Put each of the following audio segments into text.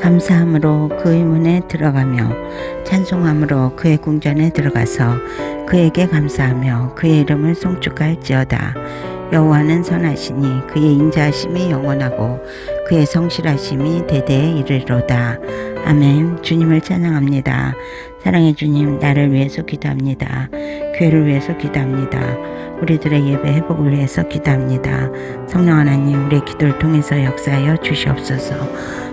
감사함으로 그의 문에 들어가며 찬송함으로 그의 궁전에 들어가서 그에게 감사하며 그의 이름을 송축할지어다. 여호와는 선하시니 그의 인자하심이 영원하고 그의 성실하심이 대대에 이르리로다. 아멘. 주님을 찬양합니다. 사랑의 주님, 나를 위해서 기도합니다. 교회를 위해서 기도합니다. 우리들의 예배 회복을 위해서 기도합니다. 성령 하나님, 우리의 기도를 통해서 역사하여 주시옵소서.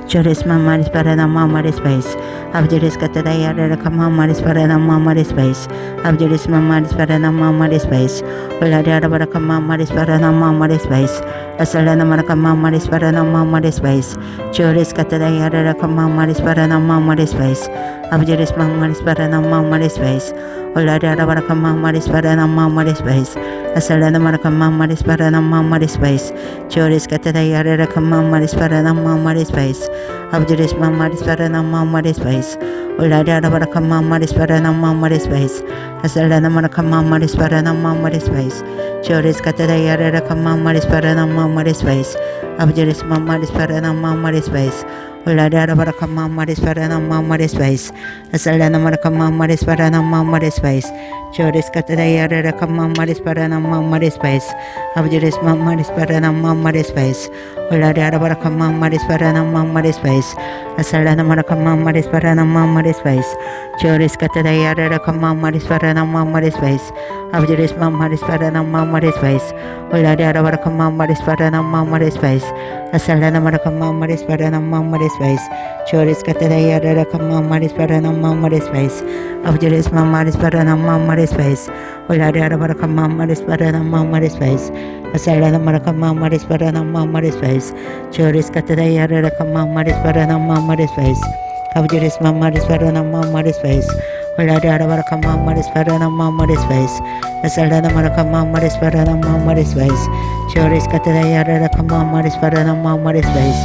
Joris mamaris para na mamaris base. Abjuris katadaya raka mamaris para na mamaris base. Abjuris mamaris para na mamaris base. Ulariara para mamaris para na mamaris base. Asala na maraka mamaris para na mamaris base. Joris katadaya raka mamaris para na mamaris base. Abjuris mamaris para na mamaris base. Ulariara para mamaris para na mamaris base. Asala na maraka mamaris para na mamaris base. Joris katadaya raka mamaris para na mamaris base. Abjuris mamaris para na mamaris base. Ulariara para mamaris para na mamaris base. Asala na maraka mamaris para na mamaris base. Joris katadaya raka mamaris para na mamaris base. Abjuris mamaris para na mamaris base. Ulariara para mamaris para na mamaris base. Asala na maraka mamaris para na mamaris base. Joris katadaya raka mamaris para na mamaris base. Abjuris mamaris para na mamaris base. Ulariara para mamaris para na mamaris base. Asala na maraka mamaris para na mamaris base. Joris katadaya raka mamaris para na mamaris base. Abjuris mamaris para na mamaris base. Ulariara para mamaris para na mamaris base. Asala na maraka mamaris para na mamaris base. Joris katadaya raka mamaris para na mamaris base. Abjuris mamaris para na mamaris base. Ulariara para mamaris para na mamaris base. Asala na maraka mamaris para na mamaris base. Joris katadaya raka mamaris para na mamaris base. Abjuris mamaris para na mamaris base. Ulariara para mamaris para na mamaris base. Asala na maraka mamaris para na mamaris base. Joris katadaya raka mamaris para na mamaris base.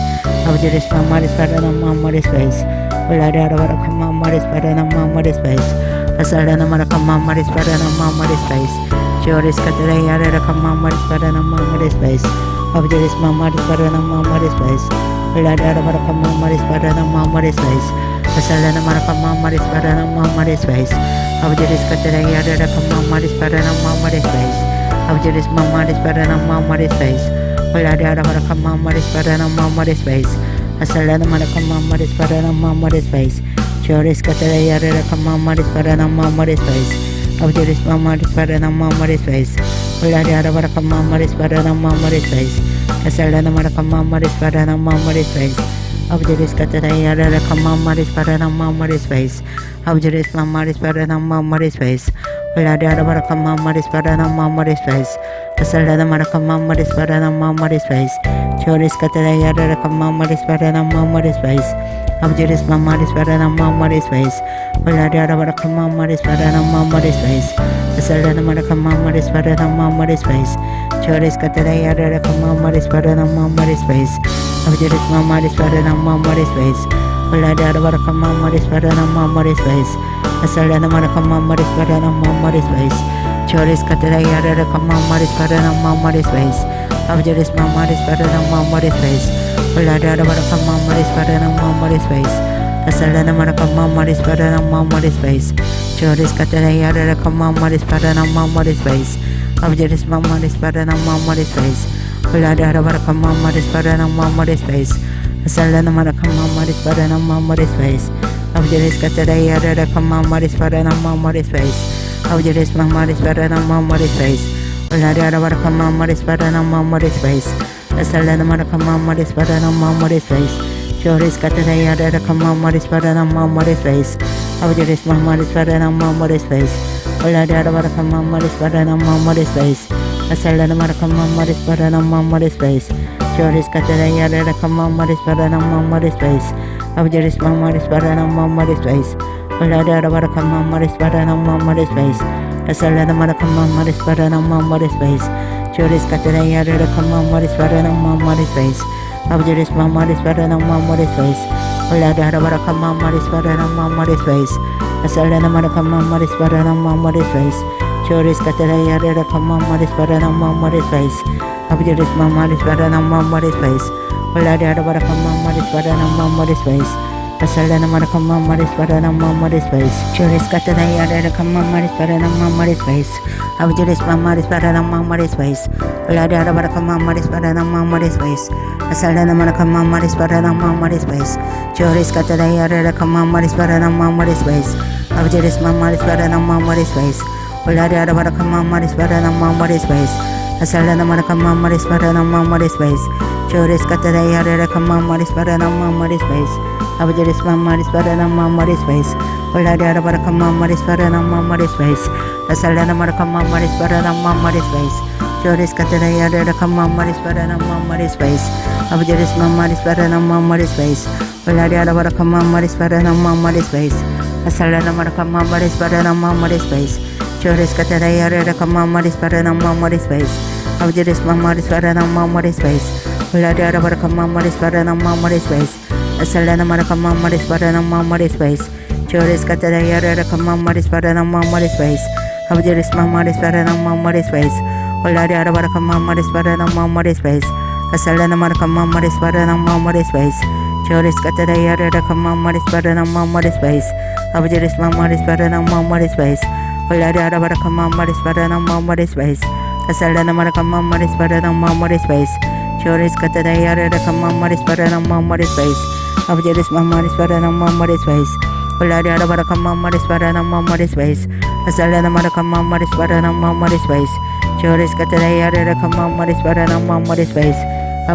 Abjuris mamaris para na mamaris base. Ulariara para mamaris para na mamaris base. Asala na maraka mamaris para na mamaris base. Joris katadaya raka mamaris para na mamaris base. Abjuris mamaris para na mamaris base. Ulariara para mamaris para na mamaris base. Asala na maraka mamaris para na mamaris base. Abjuris katadaya raka mamaris para na mamaris base. Abjuris mamaris para na mamaris base. Ulariara para mamaris para na mamaris base. Asala na maraka mamaris para na mamaris base. Joris katadaya raka mamaris para na mamaris base. Abjuris mamaris para na mamaris base. Ulariara para mamaris para na mamaris base. Asala na maraka mamaris para na mamaris base. Abjuris katadaya raka mamaris para na mamaris base. Abjuris mamaris para na mamaris base. Ulariara para mamaris para na mamaris base. Asala na maraka mamaris para na mamaris base. Joris katadaya raka mamaris para na mamaris base. Abjuris mamaris para na mamaris base. Ulariara para mamaris para na mamaris base. Asala na maraka mamaris para na mamaris base. Joris katadaya raka mamaris para na mamaris base. Abjuris mamaris para na mamaris base. Ulariara para mamaris para na mamaris base. Asala na maraka mamaris para na mamaris base. Joris katadaya raka mamaris para na mamaris base. Abjuris mamaris para na mamaris base. Ulariara para mamaris para na mamaris base. Asala na maraka mamaris para na mamaris base. Joris katadaya raka mamaris para na mamaris base. Abjuris mamaris para na mamaris base. Ulariara para mamaris para na mamaris base. Asala na maraka mamaris para na mamaris base. Abjuris katadaya raka mamaris para na mamaris base. Abjuris mamaris para na mamaris base. Ulariara para mamaris para na mamaris base. Asala na maraka mamaris para na mamaris base. Joris katadaya raka mamaris para na mamaris base. Abjuris mamaris para na mamaris base. Ulariara para mamaris para na mamaris base. Asala na maraka mamaris para na mamaris base. Joris katadaya raka mamaris para na mamaris base. Abjuris mamaris para na mamaris base. Ulariara para mamaris para na mamaris base. Asala na maraka mamaris para na mamaris base. Joris katadaya raka mamaris para na mamaris base. Abjuris mamaris para na mamaris base. Ulariara para mamaris para na mamaris base. Asala na maraka mamaris para na mamaris base. Joris katadaya raka mamaris para na mamaris base. Abjuris mamaris para na mamaris base. Ulariara para mamaris para na mamaris base. Asalana Marakama Maris Parana Maris Face, Juris Katana Kama Maris Parana Maris Face, Abjuris Maris Parana Maris Face, Lada Barakama Maris Parana Maris Face, Asalana Marakama Maris Parana Maris Face, Juris Katana Kama Maris Parana Maris Face, Abjuris Maris Parana Maris Face, Lada Barakama Maris Parana Maris Face, Asalana Marakama Maris Parana Maris Face, Juris Katana Kama Maris Parana Maris Face, Abjuris Maris Parana Maris Face, Lada Barakama Maris Parana Maris Face, Asalana Marakama Maris Parana Maris Face, Juris Katana Kama Maris Parana Maris Face, Abjuris Maris Parana Maris Face, Lada Barakama Maris Parana Maris Face, Asalana Marakama Maris Parana Maris Face, Juris Katana Kama Maris Parana Maris Face, Abjuris Maris Parana Maris Face, Lada Barakama Maris Parana Maris Face, Asalana Marakama Maris Parana Maris Face, Juris Katana Kama Maris Parana Maris Face, Abjuris Maris Parana Maris Face, Lada Barakama Maris Parana Maris Face, Asalana Marakama Maris Parana Maris Face, Juris Katana Kama Maris Parana Maris Face, Abjuris Maris Parana Maris Face, Lada Barakama Maris Parana Maris Face, Asalana Marakama Maris Parana Maris Face, Juris Katana Kama Maris Parana Maris Face, Abjuris Maris Parana Maris Face, Lada Barakama Maris Parana Maris Face, Asalana Marakama Maris Parana Maris Face, Juris Katana Kama Maris Parana Maris Face,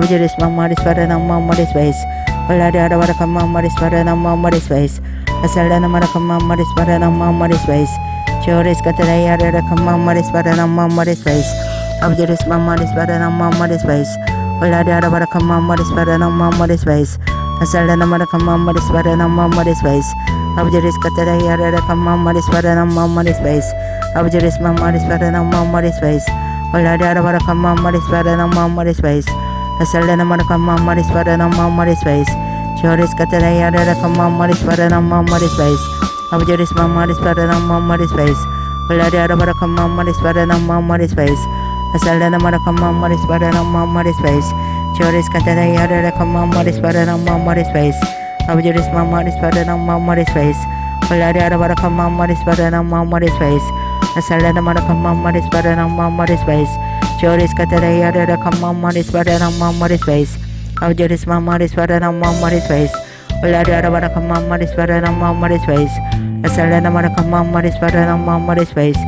Abjuris Maris Parana Maris Face, Lada Barakama Maris Parana Maris Face, Asalana Marakama Maris Parana Maris Face, Juris Katana Kama Maris Parana Maris Face, Abjuris Maris Parana Maris Face, Lada Barakama Maris Parana Maris Face, Asalana Marakama Maris Parana Maris Face, Abjuris Katana Kama Maris Parana Maris Face, Abjuris Maris Parana Maris Face, Lada Barakama Maris Parana Maris Face, Asalana Marakama Maris Parana Maris Face, Juris Katana Kama Maris Parana Maris Face, Abjuris Maris Parana Maris Face, Lada Barakama Maris Parana Maris Face, Asalana Marakama Maris Parana Maris Face, Juris Katana Kama Maris Parana Maris Face, Abjuris Maris Parana Maris Face, Lada Barakama Maris Parana Maris Face, Asalana Marakama Maris Parana Maris Face, Juris Katana Kama Maris Parana Maris Face, Abjuris Maris Parana Maris Face, Lada Barakama Maris Parana Maris Face, Asalana Marakama Maris Parana Maris Face,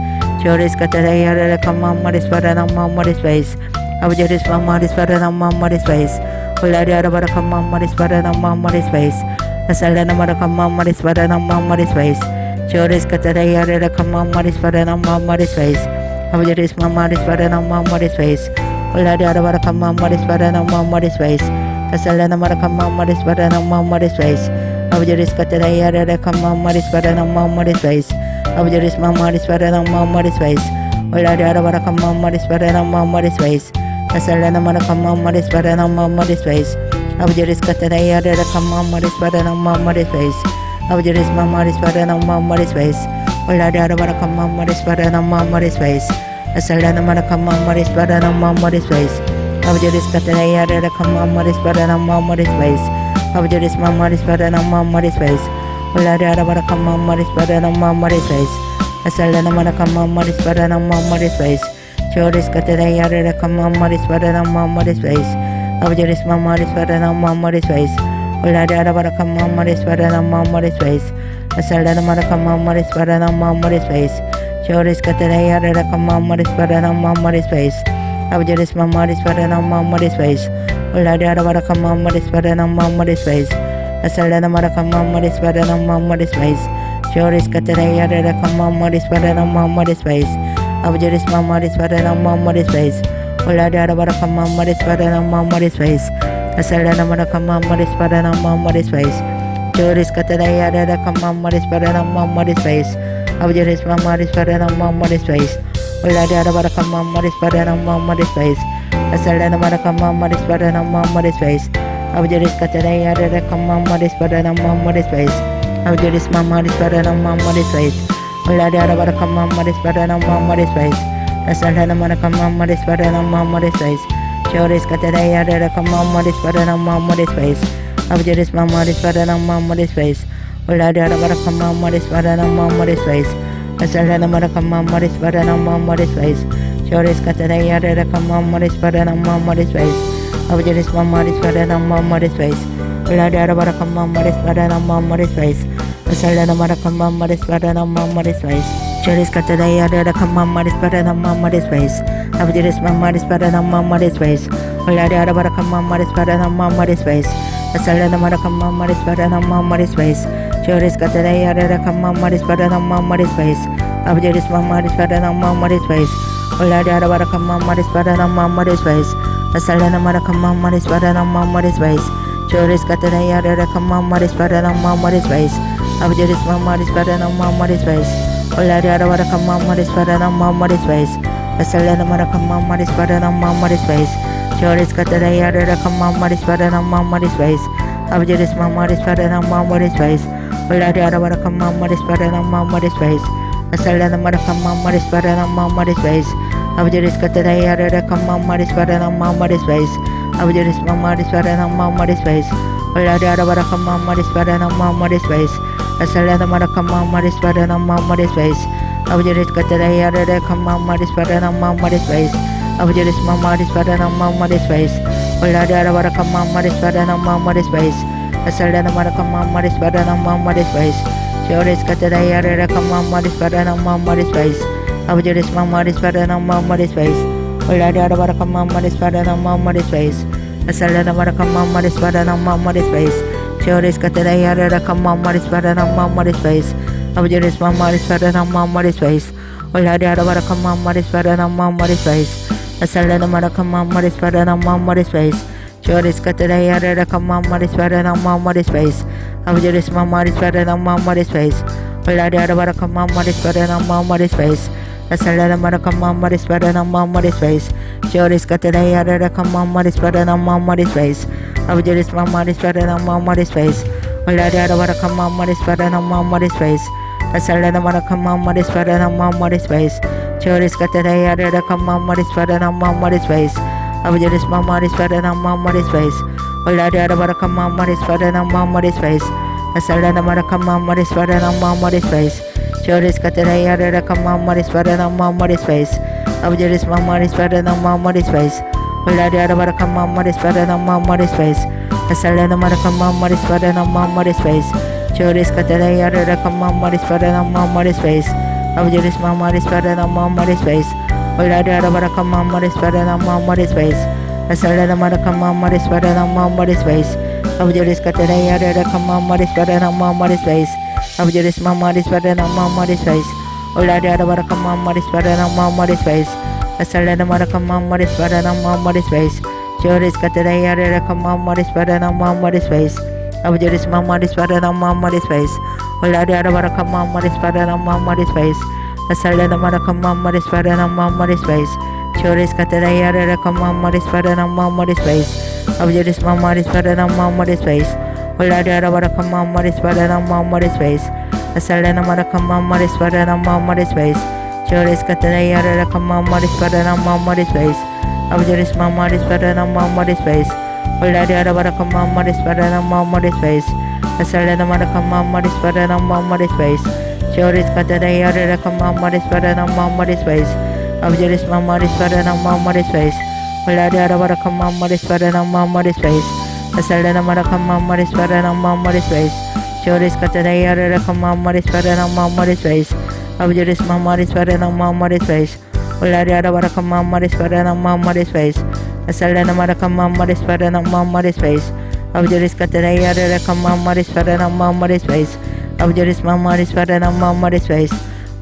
Juris Katana Kama Maris Parana Maris Face, Abjuris Maris Parana Maris Face, Lada Barakama Maris Parana Maris Face, Asalana Marakama Maris Parana Maris Face, Juris Katana Kama Maris Parana Maris Face, Abjuris Maris Parana Maris Face, Lada Barakama Maris Parana Maris Face, Asalana Marakama Maris Parana Maris Face, Abjuris Katana Kama Maris Parana Maris Face, Abjuris Maris Parana Maris Face, Lada Barakama Maris Parana Maris Face, Asalana Marakama Maris Parana Maris Face, Abjuris Katana Kama Maris Parana Maris Face, Abjuris Maris Parana Maris Face, Lada Barakama Maris Parana Maris Face, Asalana Marakama Maris Parana Maris Face, Abjuris Katana Kama Maris Parana Maris Face, Abjuris Maris Parana Maris Face, Lada Barakama Maris Parana Maris Face, Asalana Marakama Maris Parana Maris Face, Juris Katana Kama Maris Parana Maris Face, Abjuris Maris Parana Maris Face, Lada Barakama Maris Parana Maris Face, Asalana Marakama Maris Parana Maris Face, Juris Katana Kama Maris Parana Maris Face, Abjuris Maris Parana Maris Face, Lada Barakama Maris Parana Maris Face, Asalana Marakama Maris Parana Maris Face, Juris Katana Kama Maris Parana Maris Face, Abjuris Maris Parana Maris Face, Lada Barakama Maris Parana Maris Face, Asalana Marakama Maris Parana Maris Face, Juris Katana Kama Maris Parana Maris Face, Abjuris Maris Parana Maris Face, Lada Barakama Maris Parana Maris Face, Asalana Marakama Maris Parana Maris Face, Abjuris Katana Kama Maris Parana Maris Face, Abjuris Maris Parana Maris Face, Lada Barakama Maris Parana Maris Face, Asalana Marakama Maris Parana Maris Face, Juris Katana Kama Maris Parana Maris Face, Abu Jeris Mamaris Padanama Maris Face, Ulada Barakama Maris Padanama Maris Face, Asalana Marakama Maris Padanama Maris Face, Choris Katanaya Rakama Maris Padanama Maris Face, Abu Jeris Mamaris Padanama Maris Face, Ulada Barakama Maris Padanama Maris Face, Asalana Marakama Maris Padanama Maris Face, Choris Katanaya Rakama Maris Padanama Maris Face, Abu Jeris Mamaris Padanama Maris Face, Ulada Barakama Maris Padanama Maris Face, Asalana Marakama Maris Padanama Maris Face, Choris Katanaya Rakama Maris Padanama Maris Face, Abu Jeris Mamaris Padanama Maris Face, Ulada Barakama Maris Padanama Maris Face, Asalana Marakama Maris Padanama Maris Face, Choris Katanaya Rakama Maris Padanama Maris Face, Abu Jeris Mamaris Padanama Maris Face, Ulada Barakama Maris Padanama Maris Face, Asalana Marakama Maris Padanama Maris Face, Choris Katanaya Rakama Maris Padanama Maris Face, Abu Jeris Mamaris Padanama Maris Face, Ulada Barakama Maris Padanama Maris Face, Asalana Marakama Maris Padanama Maris Face, Abu Jeris Katanaya Rakama Maris Padanama Maris Face, Abu Jeris Mamaris Padanama Maris Face, Ulada Barakama Maris Padanama Maris Face, Asalana Marakama Maris Padanama Maris Face, Abu Jeris Katanaya Rakama Maris Padanama Maris Face, Abu Jeris Mamaris Padanama Maris Face, Ulada Barakama Maris Padanama Maris Face, Asalana Marakama Maris Padanama Maris Face, Choris Katanaya Rakama Maris Padanama Maris Face, Abu Jeris Mamaris Padanama Maris Face, Ulada Barakama Maris Padanama Maris Face, Asalana Marakama Maris Padanama Maris Face, Choris Katanaya Rakama Maris Padanama Maris Face, Abu Jeris Mamaris Padanama Maris Face, Ulada Barakama Maris Padanama Maris Face, Asalana Marakama Maris Padanama Maris Face, Choris Katanaya Rakama Maris Padanama Maris Face, Abu Jeris Mamaris Padanama Maris Face, Ulada Barakama Maris Padanama Maris Face, Asalana Marakama Maris Padanama Maris Face, Choris Katanaya Rakama Maris Padanama Maris Face, Abu Jeris Mamaris Padanama Maris Face, Ulada Barakama Maris Padanama Maris Face, Asalana Marakama Maris Padanama Maris Face, Choris Katanaya Rakama Maris Padanama Maris Face, Abu Jeris Mamaris Padanama Maris Face, Ulada Barakama Maris Padanama Maris Face, Asalana Marakama Maris Padanama Maris Face, Choris Katanaya Rakama Maris Padanama Maris Face, Abu Jeris Mamaris Padanama Maris Face, Ulada Barakama Maris Padanama Maris Face, Asalana Marakama Maris Padanama Maris Face, Choris Katanaya Rakama Maris Padanama Maris Face, Abu Jeris Mamaris Padanama Maris Face, Ulada Barakama Maris Padanama Maris Face, Asalana Marakama Maris Padanama Maris Face, Abu Jeris Katanaya Rakama Maris Padanama Maris Face, Abu Jeris Mamaris Padanama Maris Face, Ulada Barakama Maris Padanama Maris Face, Asalana Marakama Maris Padanama Maris Face, Choris Katanaya Rakama Maris Padanama Maris Face, Abu Jeris Mamaris Padanama Maris Face, Ulada Barakama Maris Padanama Maris Face, Asalana Marakama Maris Padanama Maris Face, Choris Katanaya Rakama Maris Padanama Maris Face, Abu Jeris Mamaris Padanama Maris Face, Ulada Barakama Maris Padanama Maris Face, Asalana Marakama Maris Padanama Maris Face, Choris Katanaya Rakama Maris Padanama Maris Face, Abu Jeris Mamaris Padanama Maris Face, Ulada Barakama Maris Padanama Maris Face, Asalana Marakama Maris Padanama Maris Face, Choris Katanaya Rakama Maris Padanama Maris Face, Abu Jeris Mamaris Padanama Maris Face, Ulada Barakama Maris Padanama Maris Face, Asalana Marakama Maris Padanama Maris Face, Choris Katanaya Rakama Maris Padanama Maris Face, Abu Jeris Mamaris Padanama Maris Face, Ulada Barakama Maris Padanama Maris Face, Asalana Marakama Maris Padanama Maris Face, Abu Jeris Katanaya Rakama Maris Padanama Maris Face, Abu Jeris Mamaris Padanama Maris Face,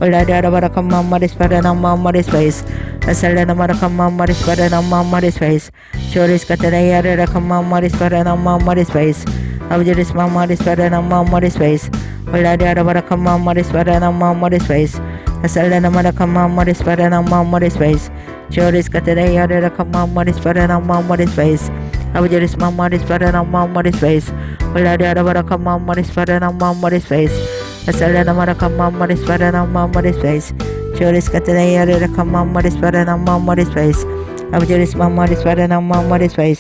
Ulada Barakama Maris Padanama Maris Face, Asalana Marakama Maris Padanama Maris Face, Choris Katanaya Rakama Maris Padanama Maris Face, Abu Jeris Mamaris Padanama Maris Face, Ulada Barakama Maris Padanama Maris Face, Asalana Marakama Maris Padanama Maris Face, Choris Katanaya Rakama Maris Padanama Maris Face, Abu Jeris Mamaris Padanama Maris Face, Ulada Barakama Maris Padanama Maris Face, Asalana Marakama Maris Padanama Maris Face, Choris Katanaya Rakama Maris Padanama Maris Face, Abjaris Mamaris Padana Mamaris Face,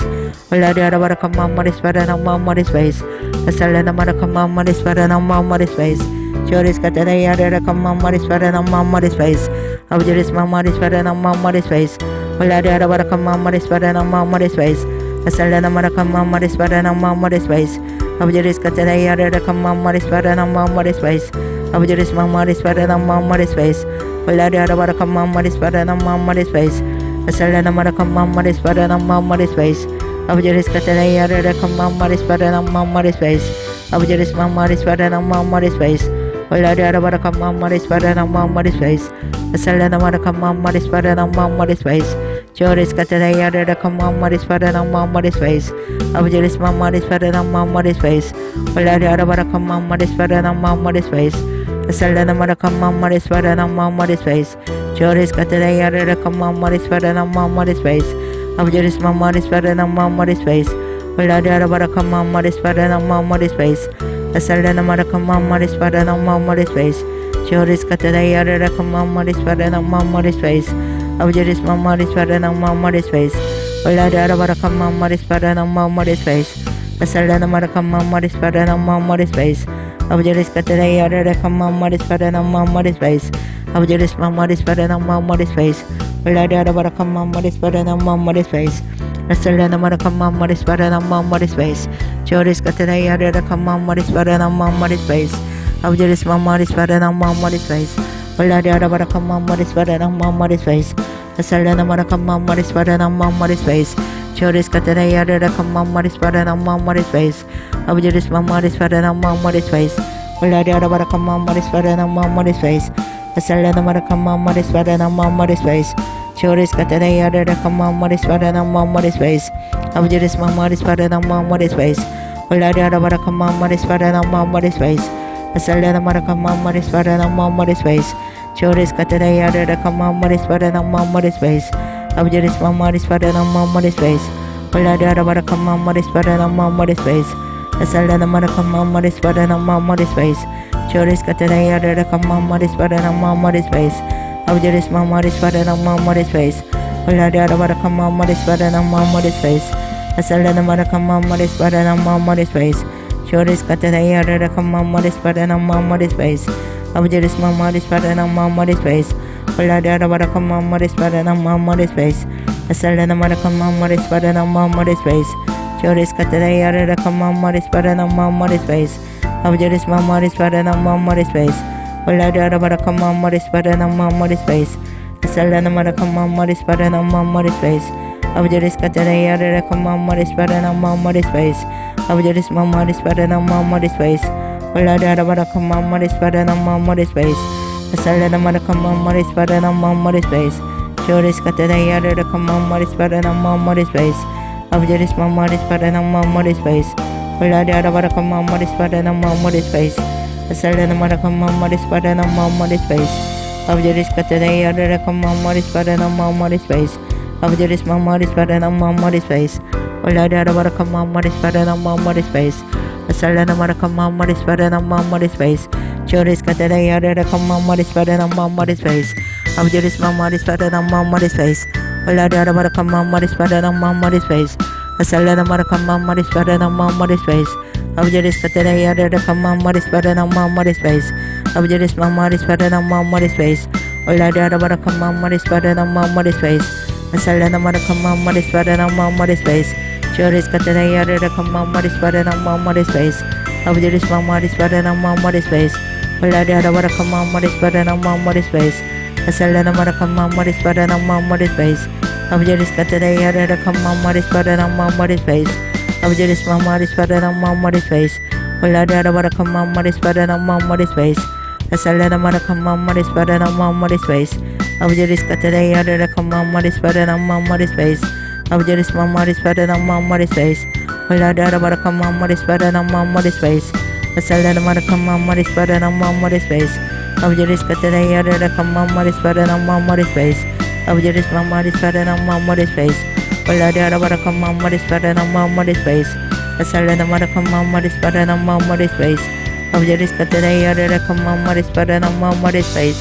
Olada Baraka Mamaris Padana Mamaris Face, Asalana Maraka Mamaris Padana Mamaris Face, Joris Katanaya Mamaris Padana Mamaris Face, Abjaris Mamaris Padana Mamaris Face, Olada Baraka Mamaris Padana Mamaris Face, Asalana Maraka Mamaris Padana Mamaris Face, Abjaris Katanaya Mamaris Padana Mamaris Face, Abjaris Mamaris Padana Mamaris Face, Olada Baraka Mamaris Padana Mamaris Face, Asalana Maraka Mamaris Padana Mamaris Face, Abjaris Katanaya Mamaris Padana Mamaris Face, Abjaris Mamaris Padana Mamaris Face, Olada Baraka Mamaris Padana Mamaris Face, Asalana Maraka Mamaris Padana Mamaris Face, Joris Katanaya Mamaris Padana Mamaris Face, Abjaris Mamaris Padana Mamaris Face, Olada Baraka Mamaris Padana Mamaris Face, Asalana Maraka Mamaris Padana Mamaris Face, Joris Katanaya Mamaris Padana Mamaris Face, Abjaris Mamaris Padana Mamaris Face, Olada Baraka Mamaris Padana Mamaris Face, Asalana Maraka Mamaris Padana Mamaris Face, Joris Katanaya Mamaris Padana Mamaris Face, Abjaris Mamaris Padana Mamaris Face, Olada Baraka Mamaris Padana Mamaris Face, Asalana Maraka Mamaris Padana Mamaris Face, Abjaris Katanaya Mamaris Padana Mamaris Face, Abjaris Mamaris Padana Mamaris Face, Olada Baraka Mamaris Padana Mamaris Face, Asalana Maraka Mamaris Padana Mamaris Face, Joris Katanaya Mamaris Padana Mamaris Face, Abjaris Mamaris Padana Mamaris Face, Olada Baraka Mamaris Padana Mamaris Face, Asalana Maraka Mamaris Padana Mamaris Face, Joris Katanaya Mamaris Padana Mamaris Face, Abjaris Mamaris Padana Mamaris Face, Olada Baraka Mamaris Padana Mamaris Face, Asalana Maraka Mamaris Padana Mamaris Face, Joris Katanaya Mamaris Padana Mamaris Face, Abjaris Mamaris Padana Mamaris Face, Olada Baraka Mamaris Padana Mamaris Face, Asalana Maraka Mamaris Padana Mamaris Face, Joris Katanaya Mamaris Padana Mamaris Face, Abjaris Mamaris Padana Mamaris Face, Olada Baraka Mamaris Padana Mamaris Face, Asalana Maraka Mamaris Padana Mamaris Face, Joris Katanaya Mamaris Padana Mamaris Face, Abjaris Mamaris Padana Mamaris Face, Olada Baraka Mamaris Padana Mamaris Face, Asalana Maraka Mamaris Padana Mamaris Face, Joris Katanaya Mamaris Padana Mamaris Face, Abjaris Mamaris Padana Mamaris Face, Olada Baraka Mamaris Padana Mamaris Face, Asalana Maraka Mamaris Padana Mamaris Face, Joris Katanaya Mamaris Padana Mamaris Face, Abjaris Mamaris Padana Mamaris Face, Olada Baraka Mamaris Padana Mamaris Face, Asalana Maraka Mamaris Padana Mamaris Face, Abjaris Katanaya Mamaris Padana Mamaris Face, Abjaris Mamaris Padana Mamaris Face, Olada Baraka Mamaris Padana Mamaris Face, Asalana Maraka Mamaris Padana Mamaris Face, Joris Katanaya Mamaris Padana Mamaris Face, Abjaris Mamaris Padana Mamaris Face, Olada Baraka Mamaris Padana Mamaris Face, Asalana Maraka Mamaris Padana Mamaris Face, Abjaris Katanaya Mamaris Padana Mamaris Face, Abjaris Mamaris Padana Mamaris Face, Olada Baraka Mamaris Padana Mamaris Face, Asalana Maraka Mamaris Padana Mamaris Face, Joris Katanaya Mamaris Padana Mamaris Face, Abjaris Mamaris Padana Mamaris Face, Olada Baraka Mamaris Padana Mamaris Face, Asalana Maraka Mamaris Padana Mamaris Face, Abjaris Katanaya Mamaris Padana Mamaris Face, Abjaris Mamaris Padana Mamaris Face, Olada Baraka Mamaris Padana Mamaris Face, Asalana Maraka Mamaris Padana Mamaris Face, Joris Katanaya Mamaris Padana Mamaris Face, Abjaris Mamaris Padana Mamaris Face, Olada Baraka Mamaris Padana Mamaris Face, Asalana Maraka Mamaris Padana Mamaris Face, Abjaris Katanaya Mamaris Padana Mamaris Face, Abjaris Mamaris Padana Mamaris Face, Olada Baraka Mamaris Padana Mamaris Face, Asalana Maraka Mamaris Padana Mamaris Face, Abjaris Katanaya Mamaris Padana Mamaris Face, Abjaris Mamaris Padana Mamaris Face, Olada Baraka Mamaris Padana Mamaris Face, Asalana Maraka Mamaris Padana Mamaris Face, Abjaris Katanaya Mamaris Padana Mamaris Face, Abjaris Mamaris Padana Mamaris Face, Olada Baraka Mamaris Padana Mamaris Face, Asalana Maraka Mamaris Padana Mamaris Face, Abjaris Katanaya Mamaris Padana Mamaris Face,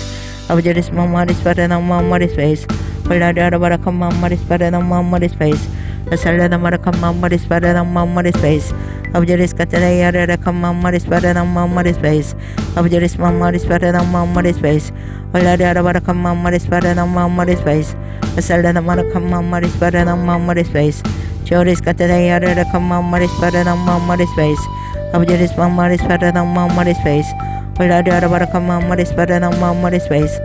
Abjaris Mamaris Padana Mamaris Face, Oladara baraka mamma dispara na mamma dispace. Asala na maraka mamma dispara na mamma dispace. Abjaris katara yara raka mamma dispara na mamma dispace. Abjaris mamma dispara na mamma dispace. Oladara baraka mamma dispara na mamma dispace. Asala na maraka mamma dispara na mamma dispace. Choris katara yara raka mamma dispara na mamma dispace. Abjaris mamma dispara na mamma dispace. Oladara baraka mamma dispara na mamma dispace.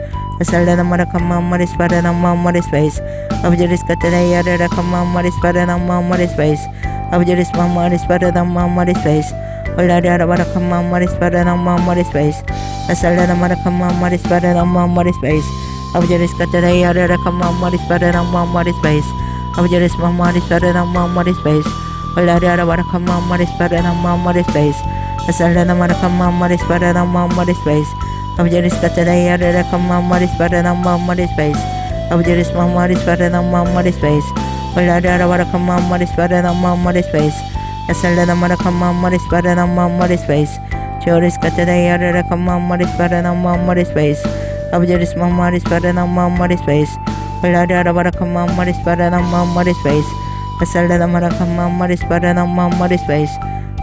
Asala na maraka mamma dispara na mamma dispace. Abjaris katara yara raka mamma dispara na mamma dispace. Abjaris mamma dispara na mamma dispace. Oladara baraka mamma dispara na mamma dispace. Asala na maraka mamma dispara na mamma dispace. Abjaris katara yara raka mamma dispara na mamma dispace. Abjaris mamma dispara na mamma dispace. Oladara baraka mamma dispara na mamma dispace. Asala na maraka mamma dispara na mamma dispace. Abjaris katara yara raka mamma dispara na mamma dispace. Abjaris mamma dispara na mamma dispace. Oladara baraka mamma dispara na mamma dispace. Asala na maraka mamma dispara na mamma dispace. Choris katara yara raka mamma dispara na mamma dispace. Abjaris mamma dispara na mamma dispace. Oladara baraka mamma dispara na mamma dispace. Asala na maraka mamma dispara na mamma dispace.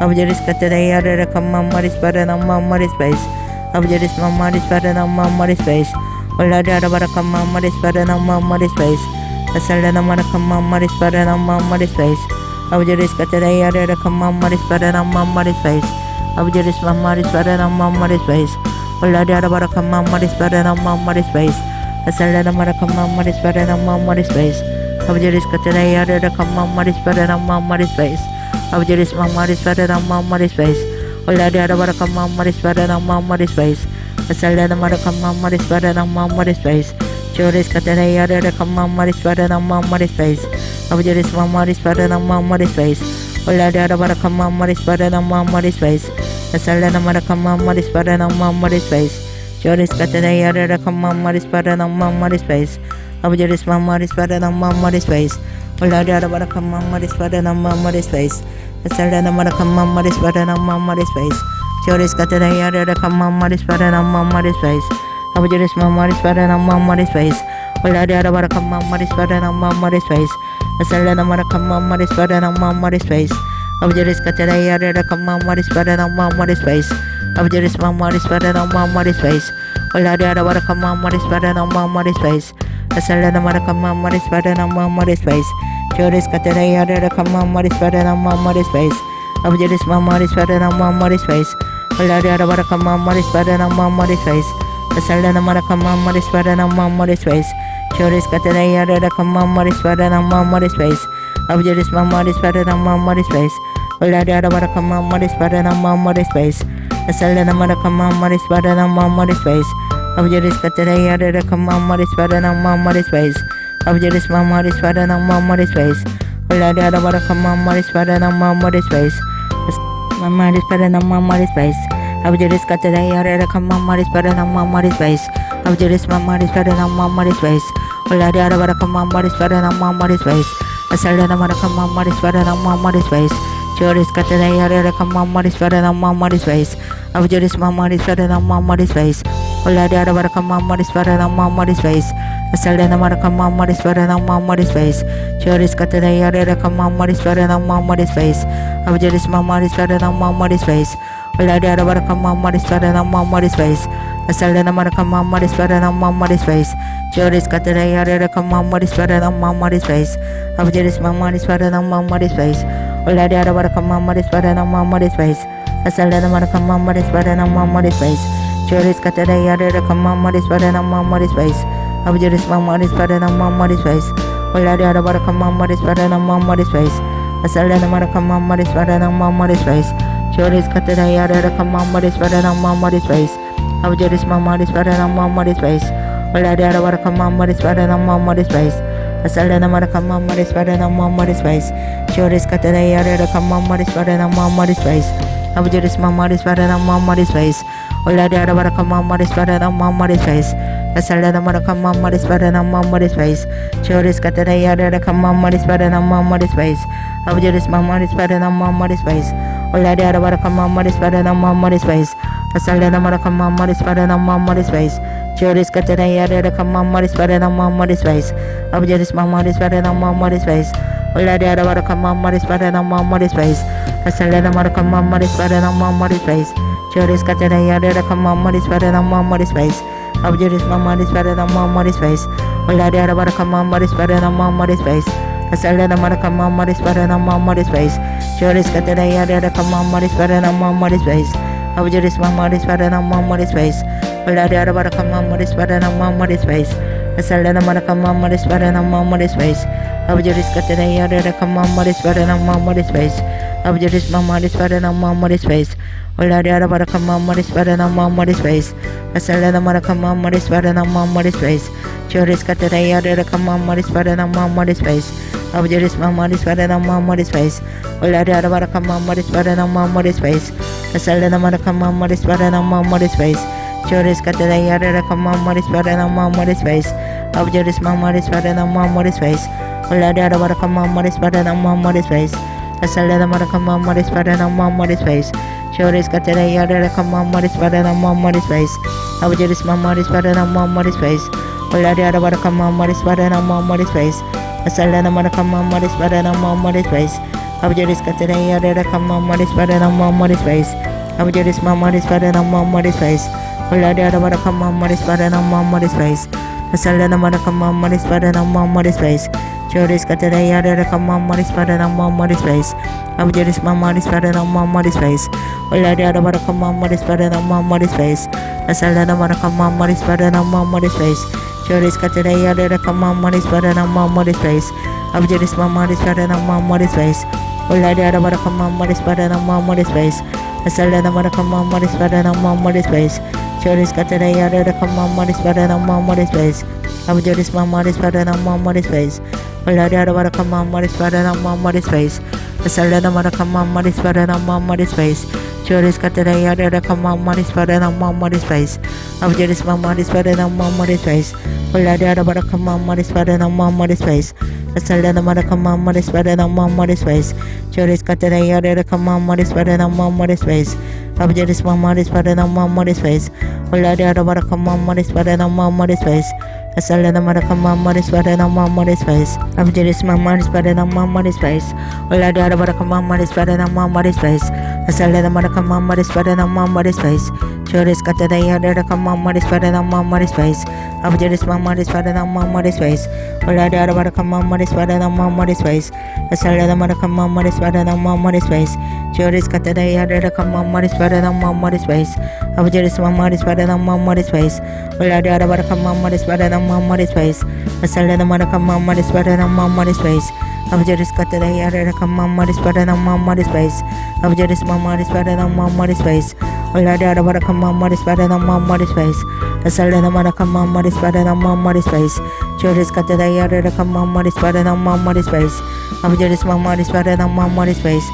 Abjaris katara yara raka mamma dispara na mamma dispace. Abjaris mamma dispara na mamma dispace. Oladara baraka mamma dispara na mamma dispace. Asala na maraka mamma dispara na mamma dispace. Abjaris katara yara raka mamma dispara na mamma dispace. Abjaris mamma dispara na mamma dispace. Oladara baraka mamma dispara na mamma dispace. Asala na maraka mamma dispara na mamma dispace. Abjaris katara yara raka mamma dispara na mamma dispace. Abjaris mamma dispara na mamma dispace. Oladara baraka mamma dispara na mamma dispace. Asala na maraka mamma dispara na mamma dispace. Choris katara yara raka mamma dispara na mamma dispace. Abjaris mamma dispara na mamma dispace. Oladara baraka mamma dispara na mamma dispace. Asala na maraka mamma dispara na mamma dispace. Choris katara yara raka mamma dispara na mamma dispace. Abjaris mamma dispara na mamma dispace. Oladara baraka mamma dispara na mamma dispace. Asala na maraka mamma dispara na mamma dispace. Choris katara yara raka mamma dispara na mamma dispace. Abjaris mamma dispara na mamma dispace. Oladara baraka mamma dispara na mamma dispace. Asala na maraka mamma dispara na mamma dispace. Abjaris katara yara raka mamma dispara na mamma dispace. Abjaris mamma dispara na mamma dispace. Oladara baraka mamma dispara na mamma dispace. Asala na maraka mamma dispara na mamma dispace. Choris katara yara raka mamma dispara na mamma dispace. Abjaris mamma dispara na mamma dispace. Oladara baraka mamma dispara na mamma dispace. Asala na maraka mamma dispara na mamma dispace. Choris katara yara raka mamma dispara na mamma dispace. Abjaris mamma dispara na mamma dispace. Oladara baraka mamma dispara na mamma dispace. Asala na maraka mamma dispara na mamma dispace. Abjaris katara yara raka mamma dispara na mamma dispace. Abjaris mamma dispara na mamma dispace. Oladara baraka mamma dispara na mamma dispace. Mamma dispara na mamma dispace. Abjaris katara yara raka mamma dispara na mamma dispace. Abjaris mamma dispara na mamma dispace. Oladara baraka mamma dispara na mamma dispace. Asala na maraka mamma dispara na mamma dispace. Choris katara yara raka mamma dispara na mamma dispace. Abjaris mamma dispara na mamma dispace. Oladara baraka mamma dispara na mamma dispace. Asala na maraka mamma dispara na mamma dispace. Choris katara yara raka mamma dispara na mamma dispace. Abjaris mamma dispara na mamma dispace. Oladara baraka mamma dispara na mamma dispace. Asala na maraka mamma dispara na mamma dispace. Choris katara yara raka mamma dispara na mamma dispace. Abjaris mamma dispara na mamma dispace. Oladara baraka mamma dispara na mamma dispace. Asala na maraka mamma dispara na mamma dispace. Choris katara yara raka mamma dispara na mamma dispace. Abjaris mamma dispara na mamma dispace. Oladara baraka mamma dispara na mamma dispace. Asala na maraka mamma dispara na mamma dispace. Choris katara yara raka mamma dispara na mamma dispace. Abjaris mamma dispara na mamma dispace. Oladara baraka mamma dispara na mamma dispace. Asala na maraka mamma dispara na mamma dispace. Choris katara yara raka mamma dispara na mamma dispace. Abjaris mamma dispara na mamma dispace. Oladara baraka mamma dispara na mamma dispace. Asala na maraka mamma dispara na mamma dispace. Choris katara yara raka mamma dispara na mamma dispace. Abjaris mamma dispara na mamma dispace. Oladara baraka mamma dispara na mamma dispace. Asala na maraka mamma dispara na mamma dispace. Joris kataya ada kamaris pada nama maris bais. Abjadis mamaris pada nama maris bais. Ulari ada pada kamaris pada nama maris bais. Asal ada pada kamaris pada nama maris bais. Joris kataya ada kamaris pada nama maris bais. Abjadis mamaris pada nama maris bais. Ulari ada pada kamaris pada nama maris bais. Asal ada pada kamaris pada nama maris bais. Joris kataya ada kamaris pada nama maris bais. Abjadis mamaris pada nama maris bais. Ulari ada pada kamaris pada nama maris bais. Asal ada pada kamaris pada nama maris bais. Abjadis kataya ada kamaris pada nama maris bais. Abjadis mamaris pada nama maris bais. Ulari ada pada kamaris pada nama maris bais. Asal ada pada kamaris pada nama maris bais. Joris kataya ada kamaris pada nama maris bais. Abjadis mamaris pada nama maris bais. Ulari ada pada kamaris pada nama maris bais. Asal ada pada kamaris pada nama maris bais. Joris kataya ada kamaris pada nama maris bais. Abjadis mamaris pada nama maris bais. Ulari ada pada kamaris pada nama maris bais. Asal ada pada kamaris pada nama maris bais. Joris kataya ada kamaris pada nama maris bais. Abjadis mamaris pada nama maris bais. Ulari ada pada kamaris pada nama maris bais. Asal ada pada kamaris pada nama maris bais. Abjadis kataya ada kamaris pada nama maris bais. Abjadis mamaris pada nama maris bais. Ulari ada pada kamaris pada nama maris bais. Asal ada pada kamaris pada nama maris bais. Joris kataya ada kamaris pada nama maris bais. Abjadis mamaris pada nama maris bais. Ulari ada pada kamaris pada nama maris bais. Asal ada pada kamaris pada nama maris bais. Joris kataya ada kamaris pada nama maris bais. Abjadis mamaris pada nama maris bais. Ulari ada pada kamaris pada nama maris bais. Asal ada pada kamaris pada nama maris bais. Joris kataya ada kamaris pada nama maris bais. Abjadis mamaris pada nama maris bais. Ulari ada pada kamaris pada nama maris bais. Asal ada pada kamaris pada nama maris bais. Joris kataya ada kamaris pada nama maris bais. Abjadis mamaris pada nama maris bais. Ulari ada pada kamaris pada nama maris bais. Asal ada pada kamaris pada nama maris bais. Joris kataya ada kamaris pada nama maris bais. Abjadis mamaris pada nama maris bais. Ulari ada pada kamaris pada nama maris bais. Asal ada pada kamaris pada nama maris bais. Abjadis mamaris pada nama maris bais. Ulari ada pada kamaris pada nama maris bais. Asal ada pada kamaris pada nama maris bais. Joris kataya ada kamaris pada nama maris bais. Abjadis mamaris pada nama maris bais. Ulari ada pada kamaris pada nama maris bais. Asal ada pada kamaris pada nama maris bais. Joris kataya ada kamaris pada nama maris bais. Abjadis mamaris pada nama maris bais. Ulari ada pada kamaris pada nama maris bais. Asal ada pada kamaris pada nama maris bais. Abjadis kataya ada kamaris pada nama maris bais. Abjadis mamaris pada nama maris bais. Ulari ada pada kamaris pada nama maris bais. Asal ada pada kamaris pada nama maris bais. Joris kataya ada kamaris pada nama maris bais. Abjadis mamaris pada nama maris bais.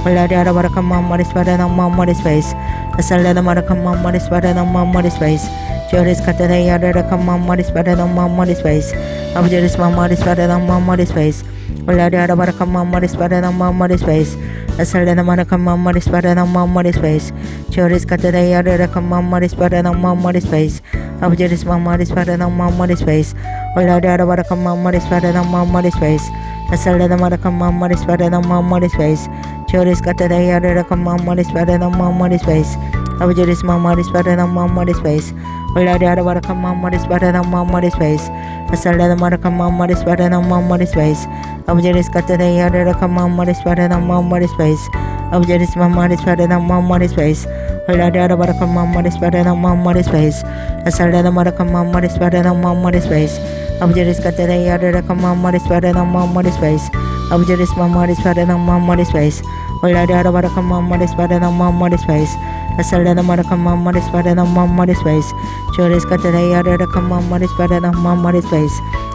Ulari ada pada kamaris pada nama maris bais. Asal ada pada kamaris pada nama maris bais. Joris kataya ada kamaris pada nama maris bais. Abjadis mamaris pada nama maris bais. Ulari ada pada kamaris pada nama maris bais. Asal ada pada kamaris pada nama maris bais. Joris kataya ada kamaris pada nama maris bais. Abjadis mamaris pada nama maris bais. Ulari ada pada kamaris pada nama maris bais. Asal ada pada kamaris pada nama maris bais. Joris kataya ada kamaris pada nama maris bais. Abjadis mamaris pada nama maris bais. Ulari ada pada kamaris pada nama maris bais. Asal ada pada kamaris pada nama maris bais. Abjadis kataya ada kamaris pada nama maris bais. Abjadis mamaris pada nama maris bais. Ulari ada pada kamaris pada nama maris bais. Asal ada pada kamaris pada nama maris bais. Abjadis kataya ada kamaris pada nama maris bais. Abjadis mamaris pada nama maris bais. Ulari ada pada kamaris pada nama maris bais. Asal ada pada kamaris pada nama maris bais. Joris kataya ada kamaris pada nama maris bais.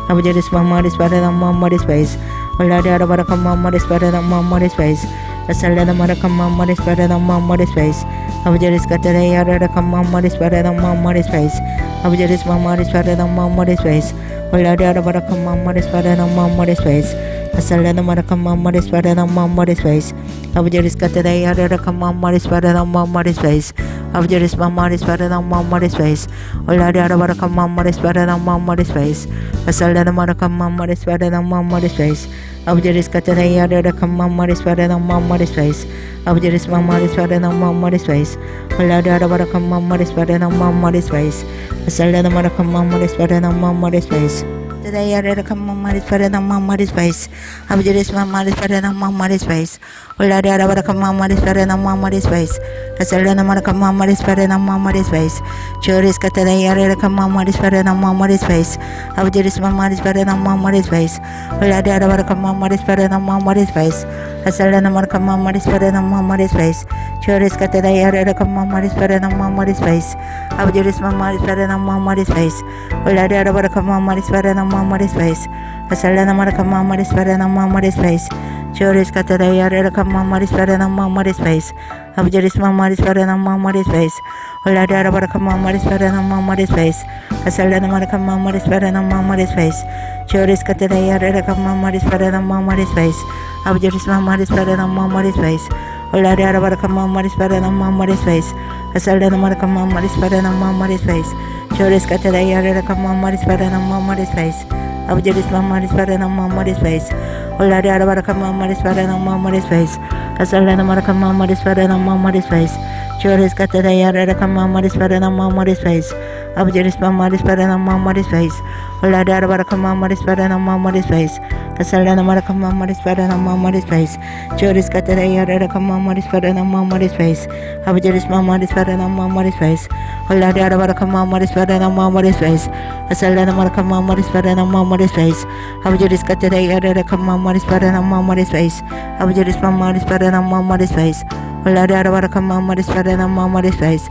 Abjadis mamaris pada nama maris bais. Ulari ada pada kamaris pada nama maris bais. Asal ada pada kamaris pada nama maris bais. Abjadis kataya ada kamaris pada nama maris bais. Abjadis mamaris pada nama maris bais. Ulari ada pada kamaris pada nama maris bais. Asal ada pada kamaris pada nama maris bais. Abjadis kataya ada kamaris pada nama maris bais. Abjaris mamaris pada nama mamaris space. Ola di ada barakam mamaris pada nama mamaris space. Asal dan barakam mamaris pada nama mamaris space. Abjaris kata daya ada kam mamaris pada nama mamaris space. Abjaris mamaris pada nama mamaris space. Ola di ada barakam mamaris pada nama mamaris space. Asal dan barakam mamaris pada nama mamaris space. Today I read a mamaris pada nama mamaris space. Abjaris mamaris pada nama mamaris space. Ola di ada barakam mamaris pada nama mamaris space. Asal dan barakam mamaris pada nama mamaris space. Choris kata daya ada kam mamaris pada nama mamaris space. Abjaris mamaris pada nama mamaris space. Ola di ada barakam mamaris pada nama mamaris space. Asal dan barakam mamaris pada nama mamaris space. Choris kata daya ada kam mamaris pada nama mamaris space. Abjaris mamaris pada nama mamaris space. Ola di ada barakam mamaris pada nama mamaris space. Asal dan barakam mamaris pada nama mamaris space. Choris kata daya ada kam mamaris pada nama mamaris space. Abjaris mamaris pada nama mamaris space. Ola di ada barakam mamaris pada nama mamaris space. Asal dan barakam mamaris pada nama mamaris space. Choris kata daya ada kam mamaris pada nama mamaris space. Abjaris mamaris pada nama mamaris space. Ola di ada barakam mamaris pada nama mamaris space. Asal dan barakam mamaris pada nama mamaris space. Choris kata daya ada kam mamaris pada nama mamaris space. Abjaris mamaris pada nama mamaris space. Ola di ada barakam mamaris pada nama mamaris space. Asal dan barakam mamaris pada nama mamaris space. Choris kata daya ada kam mamaris pada nama mamaris space. Abjaris mamaris pada nama mamaris space. Ola di ada barakam mamaris pada nama mamaris space. Asal dan barakam mamaris pada nama mamaris space. Choris kata daya ada kam mamaris pada nama mamaris space. Abjaris mamaris pada nama mamaris space. Ola di ada barakam mamaris pada nama mamaris space. Asal dan barakam mamaris pada nama mamaris space. Abjaris kata daya ada kam mamaris pada nama mamaris space. Abjaris mamaris pada nama mamaris space. Ola di ada barakam mamaris pada nama mamaris space.